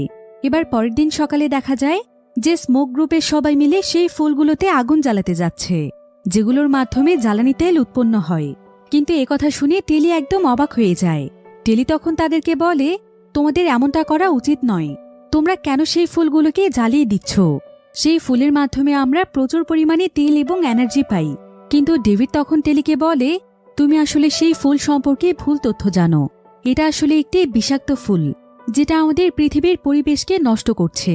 এবার পরের দিন সকালে দেখা যায় যে স্মোক গ্রুপের সবাই মিলে সেই ফুলগুলোতে আগুন জ্বালাতে যাচ্ছে, যেগুলোর মাধ্যমে জ্বালানি তেল উৎপন্ন হয়। কিন্তু একথা শুনে টেলি একদম অবাক হয়ে যায়। টেলি তখন তাদেরকে বলে, তোমাদের এমনটা করা উচিত নয়, তোমরা কেন সেই ফুলগুলোকে জ্বালিয়ে দিচ্ছ? সেই ফুলের মাধ্যমে আমরা প্রচুর পরিমাণে তেল এবং এনার্জি পাই। কিন্তু ডেভিড তখন টেলিকে বলে, তুমি আসলে সেই ফুল সম্পর্কে ভুল তথ্য জানো। এটা আসলে একটি বিষাক্ত ফুল, যেটা আমাদের পৃথিবীর পরিবেশকে নষ্ট করছে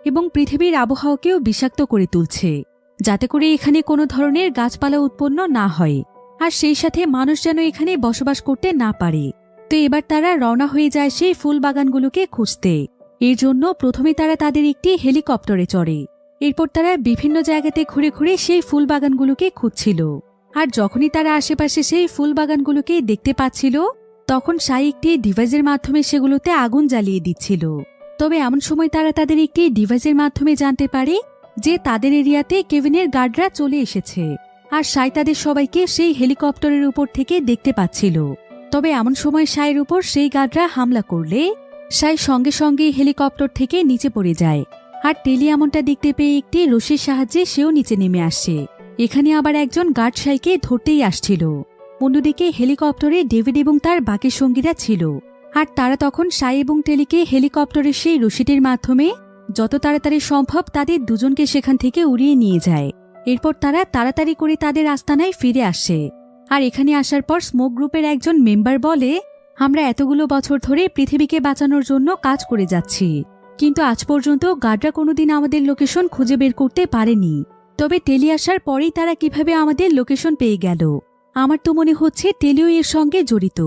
এবং পৃথিবীর আবহাওয়াকেও বিষাক্ত করে তুলছে, যাতে করে এখানে কোনো ধরনের গাছপালা উৎপন্ন না হয়, আর সেই সাথে মানুষ যেন এখানে বসবাস করতে না পারে। তো এবার তারা রওনা হয়ে যায় সেই ফুল বাগানগুলোকে খুঁজতে। এর জন্য প্রথমে তারা তাদের একটি হেলিকপ্টারে চড়ে। এরপর তারা বিভিন্ন জায়গাতে ঘুরে ঘুরে সেই ফুল বাগানগুলোকে খুঁজছিল। আর যখনই তারা আশেপাশে সেই ফুল বাগানগুলোকে দেখতে পাচ্ছিল, তখন সাই একটি ডিভাইসের মাধ্যমে সেগুলোতে আগুন জ্বালিয়ে দিচ্ছিল। তবে এমন সময় তারা তাদের একটি ডিভাইসের মাধ্যমে জানতে পারে যে তাদের এরিয়াতে কেভিনের গার্ডরা চলে এসেছে, আর সাই তাদের সবাইকে সেই হেলিকপ্টারের উপর থেকে দেখতে পাচ্ছিল। তবে এমন সময় সাইয়ের উপর সেই গার্ডরা হামলা করলে সাই সঙ্গে সঙ্গে হেলিকপ্টার থেকে নিচে পড়ে যায়। আর টেলি এমনটা দেখতে পেয়ে একটি রশির সাহায্যে সেও নিচে নেমে আসে। এখানে আবার একজন গার্ড সাইকে ধরতেই আসছিল। অন্যদিকে হেলিকপ্টারে ডেভিড এবং তার বাকি সঙ্গীরা ছিল, আর তারা তখন সাই এবং টেলিকে হেলিকপ্টারের সেই রশিটির মাধ্যমে যত তাড়াতাড়ি সম্ভব তাদের দুজনকে সেখান থেকে উড়িয়ে নিয়ে যায়। এরপর তারা তাড়াতাড়ি করে তাদের আস্তানায় ফিরে আসে। আর এখানে আসার পর স্মোক গ্রুপের একজন মেম্বার বলে, আমরা এতগুলো বছর ধরে পৃথিবীকে বাঁচানোর জন্য কাজ করে যাচ্ছি, কিন্তু আজ পর্যন্ত গার্ডরা কোনোদিন আমাদের লোকেশন খুঁজে বের করতে পারেনি। তবে টেলি আসার পরেই তারা কিভাবে আমাদের লোকেশন পেয়ে গেল? আমার তো মনে হচ্ছে টেলিও এর সঙ্গে জড়িত।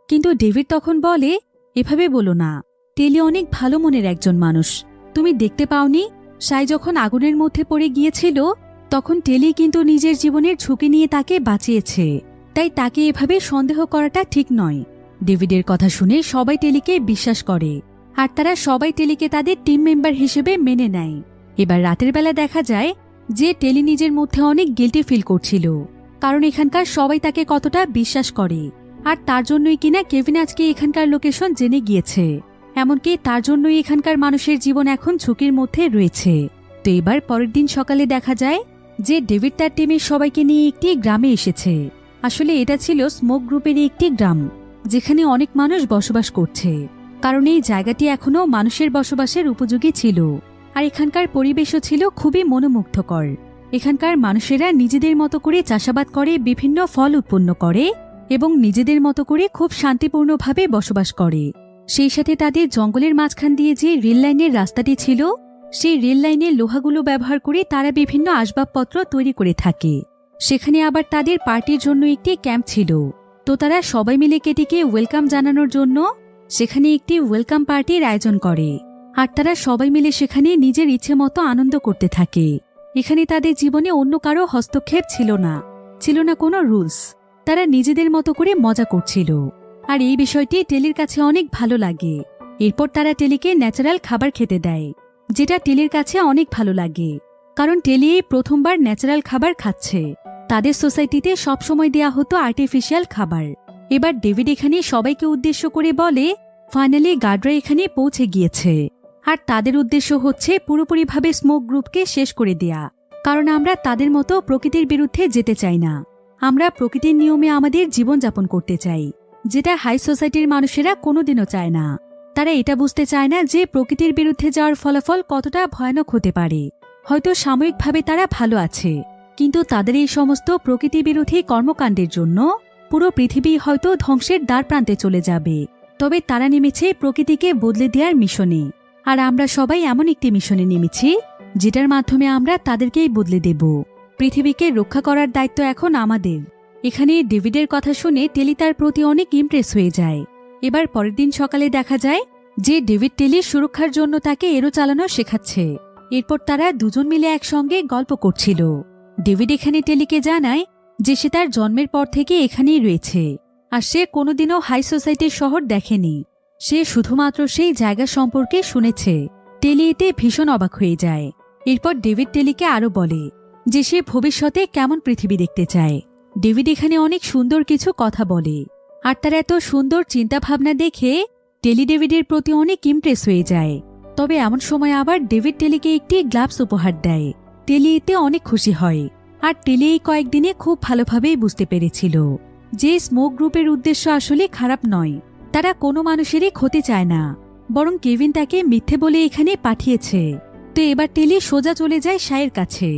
কিন্তু ডেভিড তখন বলে, এভাবে বলো না, টেলি অনেক ভালো মনের একজন মানুষ। তুমি দেখতে পাওনি সাই যখন আগুনের মধ্যে পড়ে গিয়েছিল, তখন টেলি কিন্তু নিজের জীবনের ঝুঁকি নিয়ে তাকে বাঁচিয়েছে। তাই তাকে এভাবে সন্দেহ করাটা ঠিক নয়। ডেভিডের কথা শুনে সবাই টেলিকে বিশ্বাস করে, আর তারা সবাই টেলিকে তাদের টিম মেম্বার হিসেবে মেনে নেয়। এবার রাতের বেলা দেখা যায় যে টেলি নিজের মধ্যে অনেক গিল্টি ফিল করছিল, কারণ এখানকার সবাই তাকে কতটা বিশ্বাস করে, আর তার জন্যই কিনা কেভিন আজকে এখানকার লোকেশন জেনে গিয়েছে। এমনকি তার জন্যই এখানকার মানুষের জীবন এখন ঝুঁকির মধ্যে রয়েছে। তো এবার পরের দিন সকালে দেখা যায় যে ডেভিড তার টিমের সবাইকে নিয়ে একটি গ্রামে এসেছে। আসলে এটা ছিল স্মোক গ্রুপের একটি গ্রাম, যেখানে অনেক মানুষ বসবাস করছে, কারণ এই জায়গাটি এখনো মানুষের বসবাসের উপযোগী ছিল। আর এখানকার পরিবেশও ছিল খুবই মনোমুগ্ধকর। এখানকার মানুষেরা নিজেদের মতো করে চাষাবাদ করে, বিভিন্ন ফল উৎপন্ন করে এবং নিজেদের মতো করে খুব শান্তিপূর্ণভাবে বসবাস করে। সেই সাথে তাদের জঙ্গলের মাঝখান দিয়ে যে রেল লাইনের রাস্তাটি ছিল, সেই রেল লাইনের লোহাগুলো ব্যবহার করে তারা বিভিন্ন আসবাবপত্র তৈরি করে থাকে। সেখানে আবার তাদের পার্টির জন্য একটি ক্যাম্প ছিল। তো তারা সবাই মিলে কেটিকে ওয়েলকাম জানানোর জন্য সেখানে একটি ওয়েলকাম পার্টির আয়োজন করে, আর তারা সবাই মিলে সেখানে নিজের ইচ্ছে মতো আনন্দ করতে থাকে। এখানে তাদের জীবনে অন্য কারো হস্তক্ষেপ ছিল না কোনো রুলস। তারা নিজেদের মতো করে মজা করছিল, আর এই বিষয়টি টেলির কাছে অনেক ভালো লাগে। এরপর তারা টেলিকে ন্যাচারাল খাবার খেতে দেয়, যেটা টেলির কাছে অনেক ভালো লাগে, কারণ টেলি এই প্রথমবার ন্যাচারাল খাবার খাচ্ছে। তাদের সোসাইটিতে সবসময় দেয়া হতো আর্টিফিশিয়াল খাবার। এবার ডেভিড এখানে সবাইকে উদ্দেশ্য করে বলে, ফাইনালি গার্ডরা এখানে পৌঁছে গিয়েছে, আর তাদের উদ্দেশ্য হচ্ছে পুরোপুরিভাবে স্মোক গ্রুপকে শেষ করে দেয়া। কারণ আমরা তাদের মতো প্রকৃতির বিরুদ্ধে যেতে চাই না। আমরা প্রকৃতির নিয়মে আমাদের জীবনযাপন করতে চাই, যেটা হাই সোসাইটির মানুষেরা কোনোদিনও চায় না। তারা এটা বুঝতে চায় না যে প্রকৃতির বিরুদ্ধে যাওয়ার ফলাফল কতটা ভয়ানক হতে পারে। হয়তো সাময়িকভাবে তারা ভালো আছে, কিন্তু তাদের এই সমস্ত প্রকৃতি বিরোধী কর্মকাণ্ডের জন্য পুরো পৃথিবী হয়তো ধ্বংসের দ্বার প্রান্তে চলে যাবে। তবে তারা নেমেছে প্রকৃতিকে বদলে দেওয়ার মিশনে, আর আমরা সবাই এমন একটি মিশনে নেমেছি যেটার মাধ্যমে আমরা তাদেরকেই বদলে দেব। পৃথিবীকে রক্ষা করার দায়িত্ব এখন আমাদের। এখানে ডেভিডের কথা শুনে টেলি তার প্রতি অনেক ইমপ্রেস হয়ে যায়। এবার পরের দিন সকালে দেখা যায় যে ডেভিড টেলির সুরক্ষার জন্য তাকে এরো চালানো শেখাচ্ছে। এরপর তারা দুজন মিলে একসঙ্গে গল্প করছিল। ডেভিড এখানে টেলিকে জানায় যে সে তার জন্মের পর থেকে এখানেই রয়েছে, আর সে কোনোদিনও হাই সোসাইটির শহর দেখেনি। সে শুধুমাত্র সেই জায়গা সম্পর্কে শুনেছে। টেলি এতে ভীষণ অবাক হয়ে যায়। এরপর ডেভিড টেলিকে আরও বলে যে সে ভবিষ্যতে কেমন পৃথিবী দেখতে চায়। ডেভিড এখানে অনেক সুন্দর কিছু কথা বলে, আর তার এত সুন্দর চিন্তাভাবনা দেখে টেলি ডেভিডের প্রতি অনেক ইমপ্রেস হয়ে যায়। তবে এমন সময় আবার ডেভিড টেলিকে একটি গ্লাভস উপহার দেয়। টেলি এতে অনেক খুশি হয়, আর টেলি এই কয়েকদিনে খুব ভালোভাবেই বুঝতে পেরেছিল যে স্মোক গ্রুপের উদ্দেশ্য আসলে খারাপ নয়। তারা কোনো মানুষেরই ক্ষতি চায় না, বরং কেভিন তাকে মিথ্যে বলে এখানে পাঠিয়েছে। তো এবার টেলি সোজা চলে যায় সাইয়ের কাছে।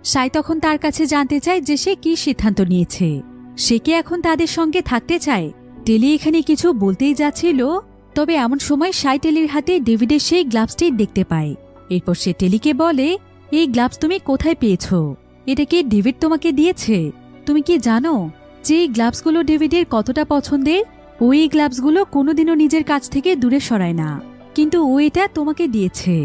সাই তখন তার কাছে জানতে চায় যে সে কি সিদ্ধান্ত নিয়েছে, সে কি এখন তাদের সঙ্গে থাকতে চায়। টেলি এখানে কিছু বলতেই যাচ্ছিল, তবে এমন সময় সাই টেলির হাতে ডেভিডের সেই গ্লাভসটি দেখতে পায়। এরপর সে টেলিকে বলে, এই গ্লাভস তুমি কোথায় পেয়েছ? এটা কি ডেভিড তোমাকে দিয়েছে? তুমি কি জানো যে এই গ্লাভসগুলো ডেভিডের কতটা পছন্দের? ও এই গ্লাভসগুলো কোনোদিনও নিজের কাছ থেকে দূরে সরায় না, কিন্তু ও এটা তোমাকে দিয়েছে,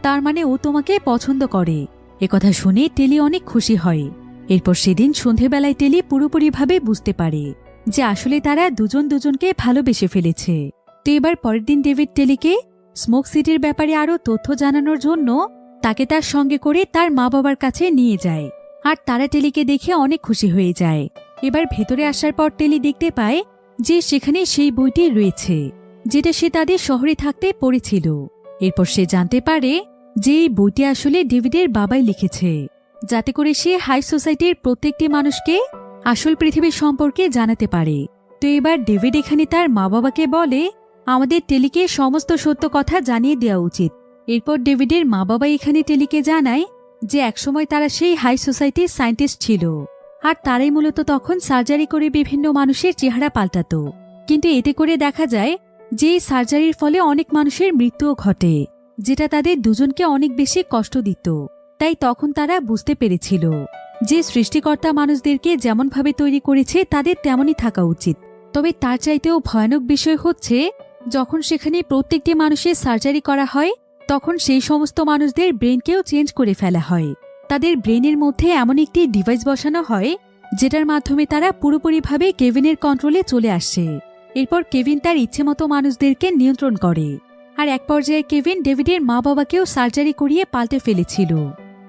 তার মানে ও তোমাকে পছন্দ করে। একথা শুনে টেলি অনেক খুশি হয়। এরপর সেদিন সন্ধেবেলায় টেলি পুরোপুরিভাবে বুঝতে পারে যে আসলে তারা দুজন দুজনকে ভালোবেসে ফেলেছে। তো এবার পরের দিন ডেভিড টেলিকে স্মোক সিটির ব্যাপারে আরও তথ্য জানানোর জন্য তাকে তার সঙ্গে করে তার মা বাবার কাছে নিয়ে যায়, আর তারা টেলিকে দেখে অনেক খুশি হয়ে যায়। এবার ভেতরে আসার পর টেলি দেখতে পায় যে সেখানে সেই বইটি রয়েছে যেটা সে তাদের শহরে থাকতে পড়েছিল। এরপর সে জানতে পারে যে এই বইটি আসলে ডেভিডের বাবাই লিখেছে, যাতে করে সে হাই সোসাইটির প্রত্যেকটি মানুষকে আসল পৃথিবীর সম্পর্কে জানাতে পারে। তো এবার ডেভিড এখানে তার মা বাবাকে বলে, আমাদের টেলিকে সমস্ত সত্য কথা জানিয়ে দেওয়া উচিত। এরপর ডেভিডের মা বাবা এখানে টেলিকে জানায় যে একসময় তারা সেই হাই সোসাইটির সায়েন্টিস্ট ছিল, আর তারাই মূলত তখন সার্জারি করে বিভিন্ন মানুষের চেহারা পাল্টাতো। কিন্তু এতে করে দেখা যায় যে এই সার্জারির ফলে অনেক মানুষের মৃত্যুও ঘটে, যেটা তাদের দুজনকে অনেক বেশি কষ্ট দিত। তাই তখন তারা বুঝতে পেরেছিল যে সৃষ্টিকর্তা মানুষদেরকে যেমনভাবে তৈরি করেছে তাদের তেমনই থাকা উচিত। তবে তার চাইতেও ভয়ানক বিষয় হচ্ছে, যখন সেখানে প্রত্যেকটি মানুষের সার্জারি করা হয় তখন সেই সমস্ত মানুষদের ব্রেনকেও চেঞ্জ করে ফেলা হয়। তাদের ব্রেনের মধ্যে এমন একটি ডিভাইস বসানো হয় যেটার মাধ্যমে তারা পুরোপুরিভাবে কেভিনের কন্ট্রোলে চলে আসে। এরপর কেভিন তার ইচ্ছেমতো মানুষদেরকে নিয়ন্ত্রণ করে, আর এক পর্যায়ে কেভিন ডেভিডের মা বাবাকেও সার্জারি করিয়ে পাল্টে ফেলেছিল।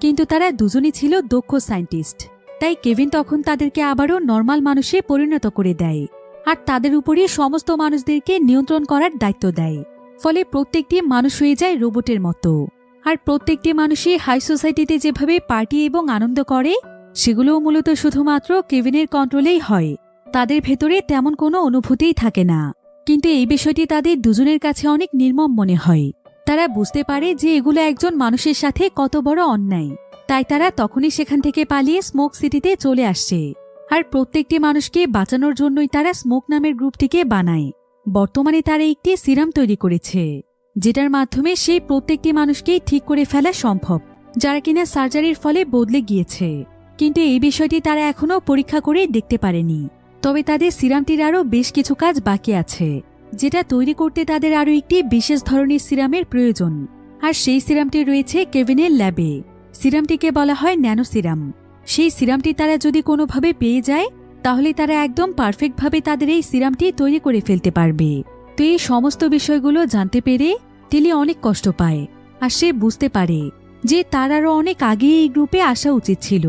কিন্তু তারা দুজনই ছিল দক্ষ সায়েন্টিস্ট, তাই কেভিন তখন তাদেরকে আবারও নর্মাল মানুষে পরিণত করে দেয়, আর তাদের উপরই সমস্ত মানুষদেরকে নিয়ন্ত্রণ করার দায়িত্ব দেয়। ফলে প্রত্যেকটি মানুষ হয়ে যায় রোবটের মতো। আর প্রত্যেকটি মানুষই হাই সোসাইটিতে যেভাবে পার্টি এবং আনন্দ করে সেগুলোও মূলত শুধুমাত্র কেভিনের কন্ট্রোলেই হয়। তাদের ভেতরে তেমন কোনো অনুভূতিই থাকে না। কিন্তু এই বিষয়টি তাদের দুজনের কাছে অনেক নির্মম মনে হয়। তারা বুঝতে পারে যে এগুলো একজন মানুষের সাথে কত বড় অন্যায়। তাই তারা তখনই সেখান থেকে পালিয়ে স্মোক সিটিতে চলে আসছে। আর প্রত্যেকটি মানুষকে বাঁচানোর জন্যই তারা স্মোক নামের গ্রুপটিকে বানায়। বর্তমানে তারা একটি সিরাম তৈরি করেছে যেটার মাধ্যমে সেই প্রত্যেকটি মানুষকেই ঠিক করে ফেলা সম্ভব, যারা কিনা সার্জারির ফলে বদলে গিয়েছে। কিন্তু এই বিষয়টি তারা এখনও পরীক্ষা করে দেখতে পারেনি। তবে তাদের সিরামটির আরও বেশ কিছু কাজ বাকি আছে, যেটা তৈরি করতে তাদের আরও একটি বিশেষ ধরনের সিরামের প্রয়োজন। আর সেই সিরামটি রয়েছে কেভিনের ল্যাবে। সিরামটিকে বলা হয় ন্যানো সিরাম। সেই সিরামটি তারা যদি কোনোভাবে পেয়ে যায় তাহলে তারা একদম পারফেক্টভাবে তাদের এই সিরামটি তৈরি করে ফেলতে পারবে। তো এই সমস্ত বিষয়গুলো জানতে পেরে টেলি অনেক কষ্ট পায়, আর সে বুঝতে পারে যে তার আরও অনেক আগে এই গ্রুপে আসা উচিত ছিল।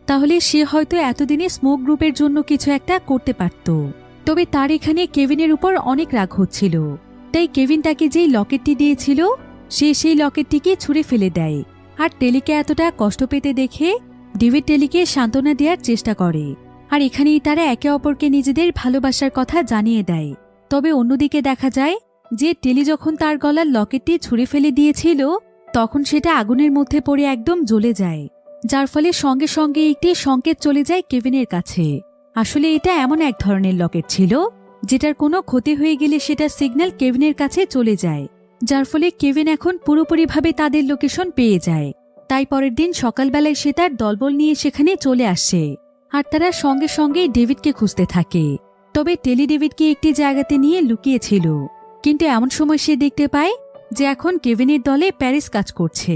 তাহলে সে হয়তো এতদিনে স্মোক গ্রুপের জন্য কিছু একটা করতে পারত। তবে তার এখানে কেভিনের উপর অনেক রাগ হচ্ছিল, তাই কেভিন তাকে যেই লকেটটি দিয়েছিল সে সেই লকেটটিকে ছুঁড়ে ফেলে দেয়। আর টেলিকে এতটা কষ্ট পেতে দেখে ডেভিড টেলিকে সান্ত্বনা দেওয়ার চেষ্টা করে, আর এখানেই তারা একে অপরকে নিজেদের ভালোবাসার কথা জানিয়ে দেয়। তবে অন্যদিকে দেখা যায় যে টেলি যখন তার গলার লকেটটি ছুঁড়ে ফেলে দিয়েছিল তখন সেটা আগুনের মধ্যে পড়ে একদম জ্বলে যায়, যার ফলে সঙ্গে সঙ্গে একটি সংকেত চলে যায় কেভিনের কাছে। আসলে এটা এমন এক ধরনের লকেট ছিল যেটার কোনো ক্ষতি হয়ে গেলে সেটা সিগন্যাল কেভিনের কাছে চলে যায়, যার ফলে কেভিন এখন পুরোপুরিভাবে তাদের লোকেশন পেয়ে যায়। তাই পরের দিন সকালবেলায় সে তার দলবল নিয়ে সেখানে চলে আসে। আর তারা সঙ্গে সঙ্গে ডেভিডকে খুঁজতে থাকে। তবে টেলি ডেভিডকে একটি জায়গাতে নিয়ে লুকিয়েছিল, কিন্তু এমন সময় সে দেখতে পায় যে এখন কেভিনের দলে প্যারিস কাজ করছে।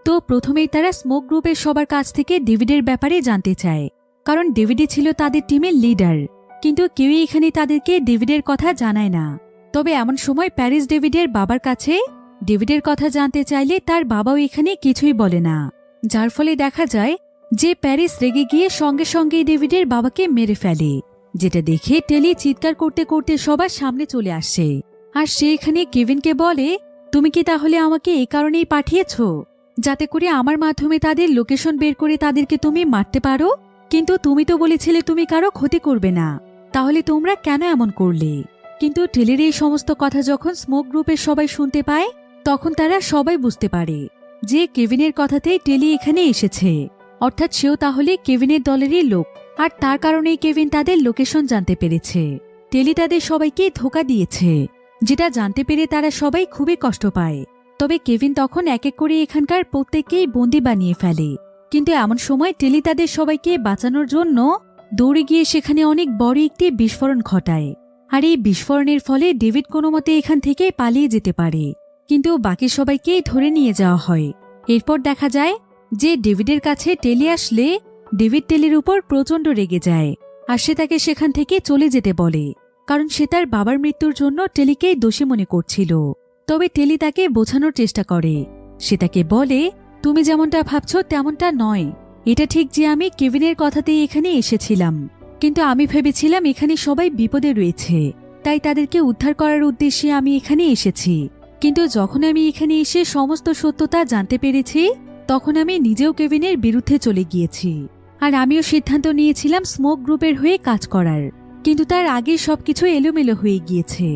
তো প্রথমেই তারা স্মোক গ্রুপের সবার কাছ থেকে ডেভিডের ব্যাপারে জানতে চায়, কারণ ডেভিডই ছিল তাদের টিমের লিডার। কিন্তু কেউই এখানে তাদেরকে ডেভিডের কথা জানায় না। তবে এমন সময় প্যারিস ডেভিডের বাবার কাছে ডেভিডের কথা জানতে চাইলে তার বাবাও এখানে কিছুই বলে না, যার ফলে দেখা যায় যে প্যারিস রেগে গিয়ে সঙ্গে সঙ্গেই ডেভিডের বাবাকে মেরে ফেলে, যেটা দেখে টেলি চিৎকার করতে করতে সবার সামনে চলে আসে। আর সে এখানে কেভিনকে বলে, তুমি কি তাহলে আমাকে এই কারণেই পাঠিয়েছ যাতে করে আমার মাধ্যমে তাদের লোকেশন বের করে তাদেরকে তুমি মারতে পারো? কিন্তু তুমি তো বলেছিলে তুমি কারো ক্ষতি করবে না, তাহলে তোমরা কেন এমন করলে? কিন্তু টেলির এই সমস্ত কথা যখন স্মোক গ্রুপের সবাই শুনতে পায়, তখন তারা সবাই বুঝতে পারে যে কেভিনের কথাতেই টেলি এখানে এসেছে, অর্থাৎ সেও তাহলে কেভিনের দলেরই লোক, আর তার কারণেই কেভিন তাদের লোকেশন জানতে পেরেছে। টেলি তাদের সবাইকে ধোঁকা দিয়েছে, যেটা জানতে পেরে তারা সবাই খুবই কষ্ট পায়। তবে কেভিন তখন এক এক করে এখানকার প্রত্যেককেই বন্দী বানিয়ে ফেলে। কিন্তু এমন সময় টেলি তাদের সবাইকে বাঁচানোর জন্য দৌড়ে গিয়ে সেখানে অনেক বড় একটি বিস্ফোরণ ঘটায়। আর এই বিস্ফোরণের ফলে ডেভিড কোনো মতে এখান থেকে পালিয়ে যেতে পারে, কিন্তু বাকি সবাইকেই ধরে নিয়ে যাওয়া হয়। এরপর দেখা যায় যে ডেভিডের কাছে টেলি আসলে ডেভিড টেলির উপর প্রচণ্ড রেগে যায়, আর সে তাকে সেখান থেকে চলে যেতে বলে, কারণ সে তার বাবার মৃত্যুর জন্য টেলিকেই দোষী মনে করছিল। তবে টেলি তাকে বোঝানোর চেষ্টা করে। সে তাকে বলে, তুমি যেমনটা ভাবছ তেমনটা নয়। এটা ঠিক যে আমি কেভিনের কথাতেই এখানে এসেছিলাম, কিন্তু আমি ভেবেছিলাম এখানে সবাই বিপদে রয়েছে, তাই তাদেরকে উদ্ধার করার উদ্দেশ্যে আমি এখানে এসেছি। কিন্তু যখন আমি এখানে এসে সমস্ত সত্যতা জানতে পেরেছি, তখন আমি নিজেও কেভিনের বিরুদ্ধে চলে গিয়েছি। আর আমিও সিদ্ধান্ত নিয়েছিলাম স্মোক গ্রুপের হয়ে কাজ করার, কিন্তু তার আগে সবকিছু এলোমেলো হয়ে গিয়েছে।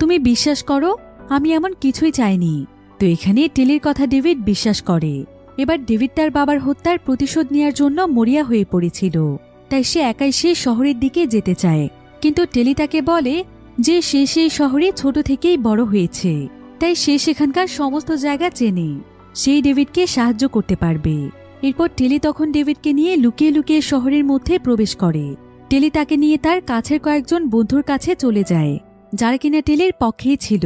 তুমি বিশ্বাস করো, আমি এমন কিছুই চাইনি। তো এখানে টেলির কথা ডেভিড বিশ্বাস করে। এবার ডেভিড তার বাবার হত্যার প্রতিশোধ নেওয়ার জন্য মরিয়া হয়ে পড়েছিল, তাই সে একাই সে শহরের দিকে যেতে চায়। কিন্তু টেলি তাকে বলে যে সে সেই শহরে ছোট থেকেই বড় হয়েছে, তাই সে সেখানকার সমস্ত জায়গা চেনে, সেই ডেভিডকে সাহায্য করতে পারবে। এরপর টেলি তখন ডেভিডকে নিয়ে লুকিয়ে লুকিয়ে শহরের মধ্যে প্রবেশ করে। টেলি তাকে নিয়ে তার কাছের কয়েকজন বন্ধুর কাছে চলে যায়, যারা কিনা টেলির পক্ষেই ছিল।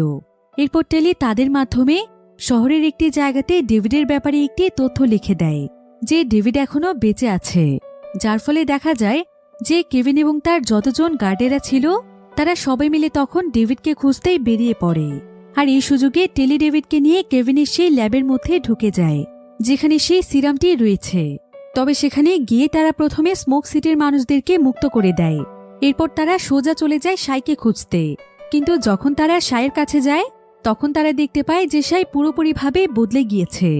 এরপর টেলি তাদের মাধ্যমে শহরের একটি জায়গাতে ডেভিডের ব্যাপারে একটি তথ্য লিখে দেয় যে ডেভিড এখনো বেঁচে আছে, যার ফলে দেখা যায় যে কেভিন এবং তার যতজন গার্ডেরা ছিল তারা সবাই মিলে তখন ডেভিডকে খুঁজতেই বেরিয়ে পড়ে। আর এই সুযোগে টেলি ডেভিডকে নিয়ে কেভিনের সেই ল্যাবের মধ্যে ঢুকে যায়, যেখানে সেই সিরামটি রয়েছে। তবে সেখানে গিয়ে তারা প্রথমে স্মোক সিটির মানুষদেরকে মুক্ত করে দেয়। এরপর তারা সোজা চলে যায় সাইকে খুঁজতে। কিন্তু যখন তারা সাইয়ের কাছে যায়, তখন তারা দেখতে পায় যে সাই পুরোপুরিভাবে বদলে গিয়েছে।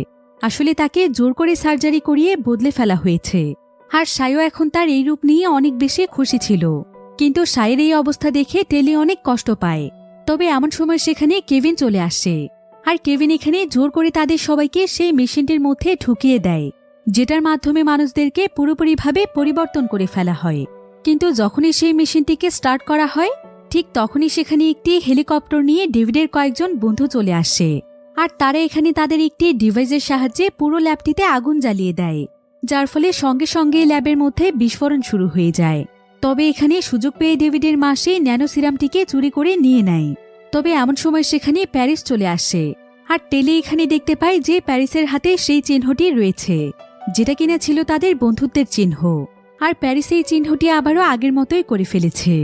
আসলে তাকে জোর করে সার্জারি করিয়ে বদলে ফেলা হয়েছে। আর সাইও এখন তার এই রূপ নিয়ে অনেক বেশি খুশি ছিল। কিন্তু সাইয়ের এই অবস্থা দেখে টেলি অনেক কষ্ট পায়। তবে এমন সময় সেখানে কেভিন চলে আসে, আর কেভিন এখানে জোর করে তাদের সবাইকে সেই মেশিনটির মধ্যে ঢুকিয়ে দেয়, যেটার মাধ্যমে মানুষদেরকে পুরোপুরিভাবে পরিবর্তন করে ফেলা হয়। কিন্তু যখনই সেই মেশিনটিকে স্টার্ট করা হয়, ঠিক তখনই সেখানে একটি হেলিকপ্টার নিয়ে ডেভিডের কয়েকজন বন্ধু চলে আসে। আর তারা এখানে তাদের একটি ডিভাইসের সাহায্যে পুরো ল্যাবটিতে আগুন জ্বালিয়ে দেয়, যার ফলে সঙ্গে সঙ্গে ল্যাবের মধ্যে বিস্ফোরণ শুরু হয়ে যায়। তবে এখানে সুযোগ পেয়ে ডেভিডের মা সেই ন্যানো সিরামটিকে চুরি করে নিয়ে নেয়। তবে এমন সময় সেখানে প্যারিস চলে আসে, আর টেলি এখানে দেখতে পায় যে প্যারিসের হাতে সেই চিহ্নটি রয়েছে, যেটা কিনা ছিল তাদের বন্ধুত্বের চিহ্ন। আর প্যারিস এই চিহ্নটি আবারও আগের মতোই করে ফেলেছে,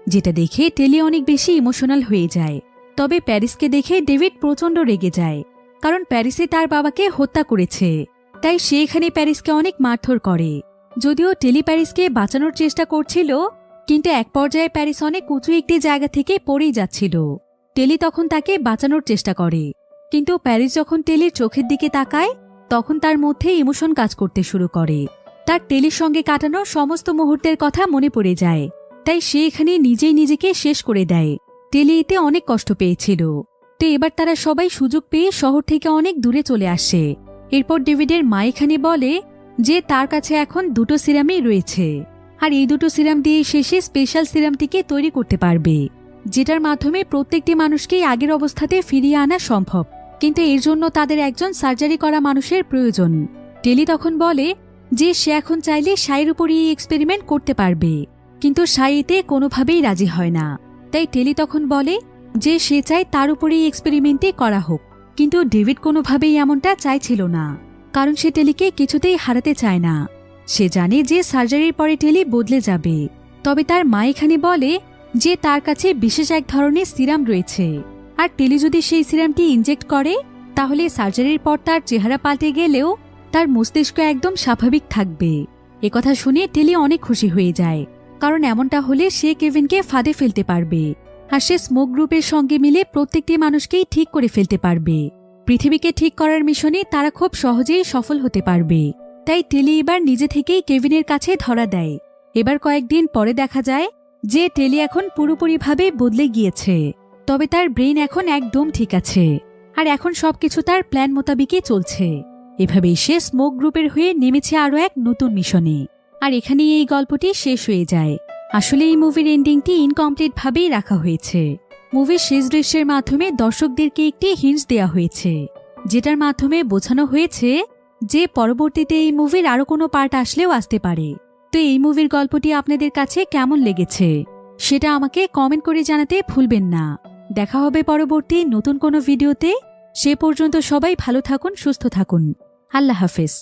যেটা দেখে টেলি অনেক বেশি ইমোশনাল হয়ে যায়। তবে প্যারিসকে দেখে ডেভিড প্রচণ্ড রেগে যায়, কারণ প্যারিসে তার বাবাকে হত্যা করেছে, তাই সে এখানে প্যারিসকে অনেক মারধর করে। যদিও টেলি প্যারিসকে বাঁচানোর চেষ্টা করছিল, কিন্তু এক পর্যায়ে প্যারিস অনেক উঁচু একটি জায়গা থেকে পড়েই যাচ্ছিল। টেলি তখন তাকে বাঁচানোর চেষ্টা করে, কিন্তু প্যারিস যখন টেলির চোখের দিকে তাকায়, তখন তার মধ্যে ইমোশন কাজ করতে শুরু করে। তার টেলির সঙ্গে কাটানো সমস্ত মুহূর্তের কথা মনে পড়ে যায়, তাই সে এখানে নিজেই নিজেকে শেষ করে দেয়। টেলি এতে অনেক কষ্ট পেয়েছিল। তো এবার তারা সবাই সুযোগ পেয়ে শহর থেকে অনেক দূরে চলে আসে। এরপর ডেভিডের মা এখানে বলে যে তার কাছে এখন দুটো সিরামই রয়েছে, আর এই দুটো সিরাম দিয়ে শেষে স্পেশাল সিরামটিকে তৈরি করতে পারবে, যেটার মাধ্যমে প্রত্যেকটি মানুষকেই আগের অবস্থাতে ফিরিয়ে আনা সম্ভব। কিন্তু এর জন্য তাদের একজন সার্জারি করা মানুষের প্রয়োজন। টেলি তখন বলে যে সে এখন চাইলে সাইয়ের উপরই এই এক্সপেরিমেন্ট করতে পারবে, কিন্তু সাই এতে কোনোভাবেই রাজি হয় না। তাই টেলি তখন বলে যে সে চায় তার উপরেই এক্সপেরিমেন্টই করা হোক, কিন্তু ডেভিড কোনোভাবেই এমনটা চাইছিল না, কারণ সে টেলিকে কিছুতেই হারাতে চায় না। সে জানে যে সার্জারির পরে টেলি বদলে যাবে। তবে তার মা এখানে বলে যে তার কাছে বিশেষ এক ধরনের সিরাম রয়েছে, আর টেলি যদি সেই সিরামটি ইনজেক্ট করে তাহলে সার্জারির পর তার চেহারা পাল্টে গেলেও তার মস্তিষ্ক একদম স্বাভাবিক থাকবে। একথা শুনে টেলি অনেক খুশি হয়ে যায়, কারণ এমনটা হলে সে কেভিনকে ফাঁদে ফেলতে পারবে, আর সে স্মোক গ্রুপের সঙ্গে মিলে প্রত্যেকটি মানুষকেই ঠিক করে ফেলতে পারবে। পৃথিবীকে ঠিক করার মিশনে তারা খুব সহজেই সফল হতে পারবে। তাই টেলি এবার নিজে থেকেই কেভিনের কাছে ধরা দেয়। এবার কয়েকদিন পরে দেখা যায় যে টেলি এখন পুরোপুরিভাবে বদলে গিয়েছে, তবে তার ব্রেন এখন একদম ঠিক আছে, আর এখন সবকিছু তার প্ল্যান মোতাবেকই চলছে। এভাবেই সে স্মোক গ্রুপের হয়ে নেমেছে আরও এক নতুন মিশনে। আর এখানেই এই গল্পটি শেষ হয়ে যায়। আসলে এই মুভির এন্ডিংটি ইনকমপ্লিট ভাবেই রাখা হয়েছে। মুভির শেষ দৃশ্যের মাধ্যমে দর্শকদেরকে একটি হিন্টস দেওয়া হয়েছে, যেটার মাধ্যমে বোঝানো হয়েছে যে পরবর্তীতে এই মুভির আরও কোনো পার্ট আসলেও আসতে পারে। তো এই মুভির গল্পটি আপনাদের কাছে কেমন লেগেছে সেটা আমাকে কমেন্ট করে জানাতে ভুলবেন না। দেখা হবে পরবর্তী নতুন কোনো ভিডিওতে। সে পর্যন্ত সবাই ভালো থাকুন, সুস্থ থাকুন। আল্লাহ হাফেজ।